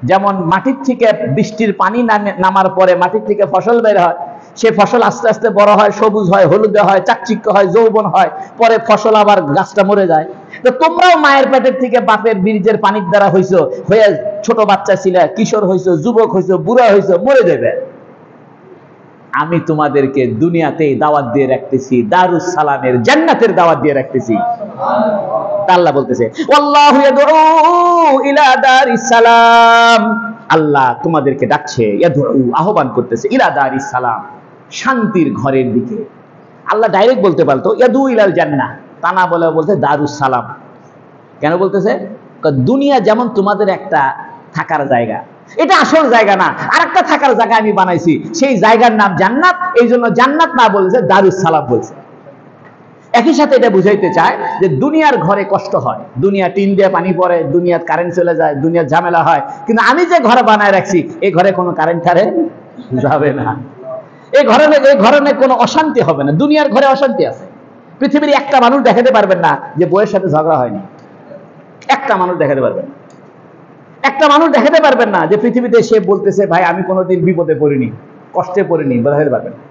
[SPEAKER 1] যেমন মাটির থেকে বৃষ্টির পানি নামার পরে মাটির থেকে ফসল বের হয়, সে ফসল আস্তে আস্তে বড় হয়, সবুজ হয়, হলুদে হয়, চাকচিক্য হয়, যৌবন হয়, পরে ফসল আবার গাছটা মরে যায়। তো তোমরাও মায়ের পেটের থেকে বাপের বীর্যের পানির দ্বারা হইছো, হয়ে ছোট বাচ্চা ছিলে, কিশোর হইছো, যুবক হইছো, বুড়া হইছো, মরে যাবে। আমি তোমাদেরকে দুনিয়াতেই দাওয়াত দিয়ে রাখতেছি, দারুস সালামের, জান্নাতের দাওয়াত দিয়ে রাখতেছি। আল্লাহ বলতেছে আল্লাহু ইয়াদউ ইলা দারিস সালাম, আল্লাহ তোমাদেরকে ডাকছে, ইয়াদউ, আহ্বান করতেছে, ইলা দারিস সালাম, শান্তির ঘরের দিকে। আল্লাহ ডাইরেক্ট বলতে পারতো ইয়াদউ ইলাল জান্নাহ, তা না বলে বলতে দারুস সালাম। কেন বলতেছে? দুনিয়া যেমন তোমাদের একটা থাকার জায়গা, এটা আসল জায়গা না, আরেকটা থাকার জায়গা আমি বানাইছি, সেই জায়গার নাম জান্নাত। এই জন্য জান্নাত না বলেছে, দারুস সালাম বলছে। একই সাথে এটা বুঝাইতে চায় যে দুনিয়ার ঘরে কষ্ট হয়, দুনিয়া টিন দিয়ে পানি পড়ে, দুনিয়ার কারেন্ট চলে যায়, দুনিয়ার ঝামেলা হয়, কিন্তু আমি যে ঘরে বানায় রাখছি, এই ঘরে কোনো কারেন্ট যাবে না, এই ঘরে কোনো অশান্তি হবে না। দুনিয়ার ঘরে অশান্তি আছে। পৃথিবীর একটা মানুষ দেখাতে পারবেন না যে বউয়ের সাথে ঝগড়া হয়নি, একটা মানুষ দেখাতে পারবেন না। একটা মানুষ দেখাতে পারবেন না যে পৃথিবীতে সে বলতেছে ভাই আমি কোনোদিন বিপদে পড়িনি, কষ্টে পড়িনি, দেখাতে পারবেন না।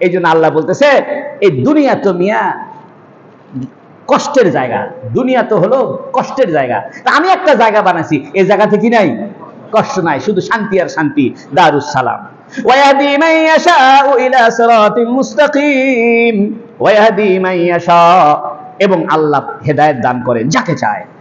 [SPEAKER 1] এই জন্য আল্লাহ বলতেছে এই দুনিয়া তো মিয়া কষ্টের জায়গা, দুনিয়া তো হলো কষ্টের জায়গা। তা আমি একটা জায়গা বানাইছি, এই জায়গাতে কি নাই? কষ্ট নাই, শুধু শান্তি আর শান্তি। দারুস সালাম। ওয়াহদি মান ইয়াশাউ ইলা সিরাতিল মুস্তাকিম, ওয়াহদি মান ইয়াশা, এবং আল্লাহ হেদায়েত দান করেন যাকে চায়।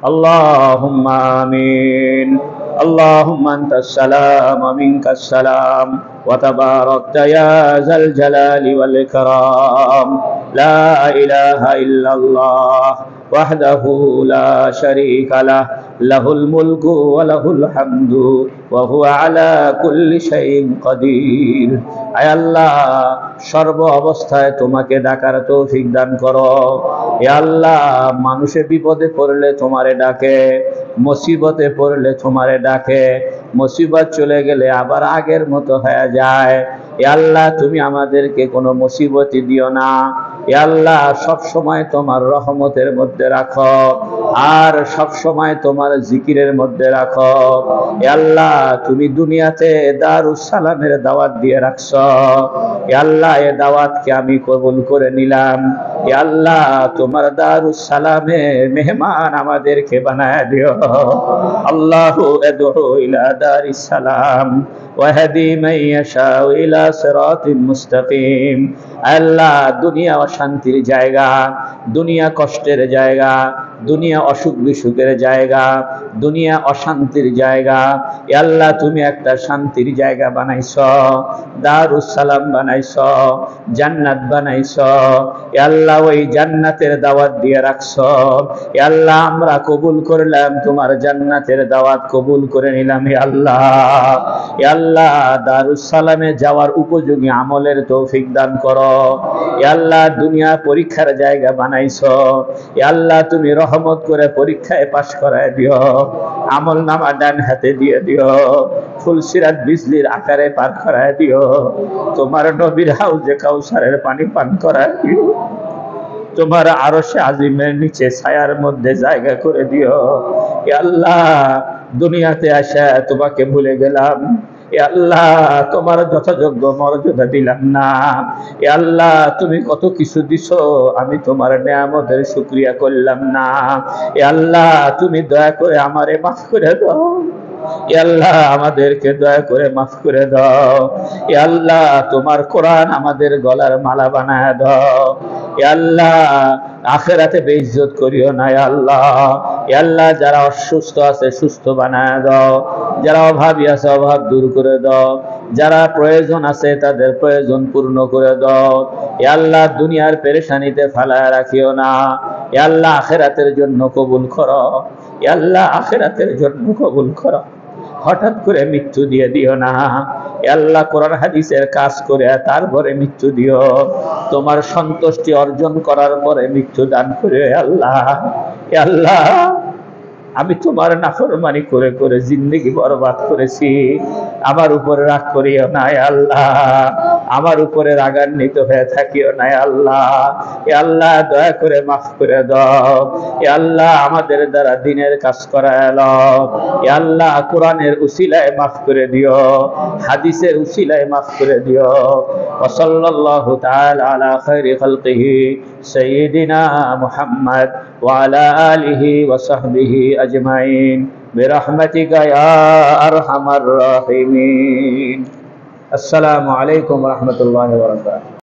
[SPEAKER 1] اللهم آمين. اللهم أنت السلام ومنك السلام وتباركت يا ذا الجلال والإكرام. لا إله إلا الله وحده لا شريك له له الملك وله الحمد وهو على كل شيء قدير. আয় আল্লাহ, সর্ব অবস্থায় তোমাকে ডাকার তৌফিক দান করো। ইয়া আল্লাহ, মানুষে বিপদে পড়লে তোমারে ডাকে, মুসিবতে পড়লে তোমারে ডাকে, মুসিবত চলে গেলে আবার আগের মতো হয়ে যায়। ইয়া আল্লাহ, তুমি আমাদেরকে কোনো মুসিবতই দিও না। ইয়া আল্লাহ, সব সময় তোমার রহমতের মধ্যে রাখো আর সব সময় তোমার জিকিরের মধ্যে রাখো। ইয়া আল্লাহ, তুমি দুনিয়াতে দারুস সালামের দাওয়াত দিয়ে রাখছো। ইয়া আল্লাহ, এই দাওয়াতকে আমি কবুল করে নিলাম। ইয়া আল্লাহ, তোমার দারুস সালামে মেহমান আমাদেরকে বানায় দিও। আল্লাহু আদউ ইলা দারিস সালাম ওয়াহদি মান ইয়াশাউ ইলা সিরাতিন মুস্তাকিম। আল্লাহ, দুনিয়া অশান্তির জায়গা, দুনিয়া কষ্টের জায়গা, দুনিয়া অসুখ বিসুখের জায়গা, দুনিয়া অশান্তির জায়গা। ইয়া আল্লাহ, তুমি একটা শান্তির জায়গা বানাইছো, দারুস সালাম বানাইছো, জান্নাত বানাইছো। ইয়া আল্লাহ, ওই জান্নাতের দাওয়াত দিয়ে রাখছো। ইয়া আল্লাহ, আমরা কবুল করলাম, তোমার জান্নাতের দাওয়াত কবুল করে নিলাম। ইয়া আল্লাহ, ইয়া আল্লাহ, দারুস সালামে যাওয়ার উপযোগী আমলের তৌফিক দান করো। ইয়া আল্লাহ, দুনিয়া পরীক্ষার জায়গা বানাইছো। ইয়া আল্লাহ, তুমি রহমত করে পরীক্ষায় পাশ করায় দিও, আমল নামা ডান হাতে দিয়ে দিও, ফুলসিরাত বিজলির আকারে পার করায় দিও, তোমার নবীর হাউজে কাউসারের পানি পান করায় দিও, তোমার আরশে আজিমের নিচে ছায়ার মধ্যে জায়গা করে দিও। ইয়া আল্লাহ, দুনিয়াতে আসা তোমাকে ভুলে গেলাম। ইয়া আল্লাহ, তোমার যথাযোগ্য মর্যাদা দিলাম না। ইয়া আল্লাহ, তুমি কত কিছু দিছো, আমি তোমার নেয়ামতের শুকরিয়া করলাম না। ইয়া আল্লাহ, তুমি দয়া করে আমারে মাফ করে দাও। ইয়া আল্লাহ, আমাদেরকে দয়া করে মাফ করে দাও। ইয়া আল্লাহ, তোমার কোরআন আমাদের গলার মালা বানায় দাও। ইয়া আল্লাহ, আখিরাতে বেইজ্জত করিও না। ইয়া আল্লাহ, ইয়া আল্লাহ, যারা অসুস্থ আছে সুস্থ বানায় দাও, যারা অভাবী আছে অভাব দূর করে দাও, যারা প্রয়োজন আছে তাদের প্রয়োজন পূর্ণ করে দাও। ইয়া আল্লাহ, দুনিয়ার পেরেশানিতে ফালায় রাখিও না। ইয়া আল্লাহ, আখিরাতের জন্য কবুল করো। ইয়া আল্লাহ, আখিরাতের জন্য কবুল করো। হঠাৎ করে মৃত্যু দিয়ে দিও না। ইয়া আল্লাহ, কোরআন হাদিসের কাজ করে তারপরে মৃত্যু দিও। তোমার সন্তুষ্টি অর্জন করার পরে মৃত্যু দান করে। আল্লাহ, ইয়া আল্লাহ, আমি তোমার নাফরমানি করে করে জিন্দেগি বরবাদ করেছি, আমার উপরে রাগ করিও না। ইয়া আল্লাহ, আমার উপরে রাগান্বিত হয়ে থাকিও না। ইয়া আল্লাহ, ইয়া আল্লাহ, দয়া করে মাফ করে দাও। ইয়া আল্লাহ, আমাদের দ্বারা দ্বীনের কাজ করায় লও। ইয়া আল্লাহ, কোরআনের উসিলায় মাফ করে দিও, হাদিসের উসিলায় মাফ করে দিও। ওয়া সাল্লাল্লাহু তাআলা আলা খায়রি খালকিহি সাইয়্যিদিনা মুহাম্মদ ওয়া আলা আলিহি ওয়া সাহবিহি আজমাইন বিরহমাতিকা ইয়া আরহামার রাহিমিন। আসসালামু আলাইকুম ওয়া রাহমাতুল্লাহি ওয়া বারাকাতুহু।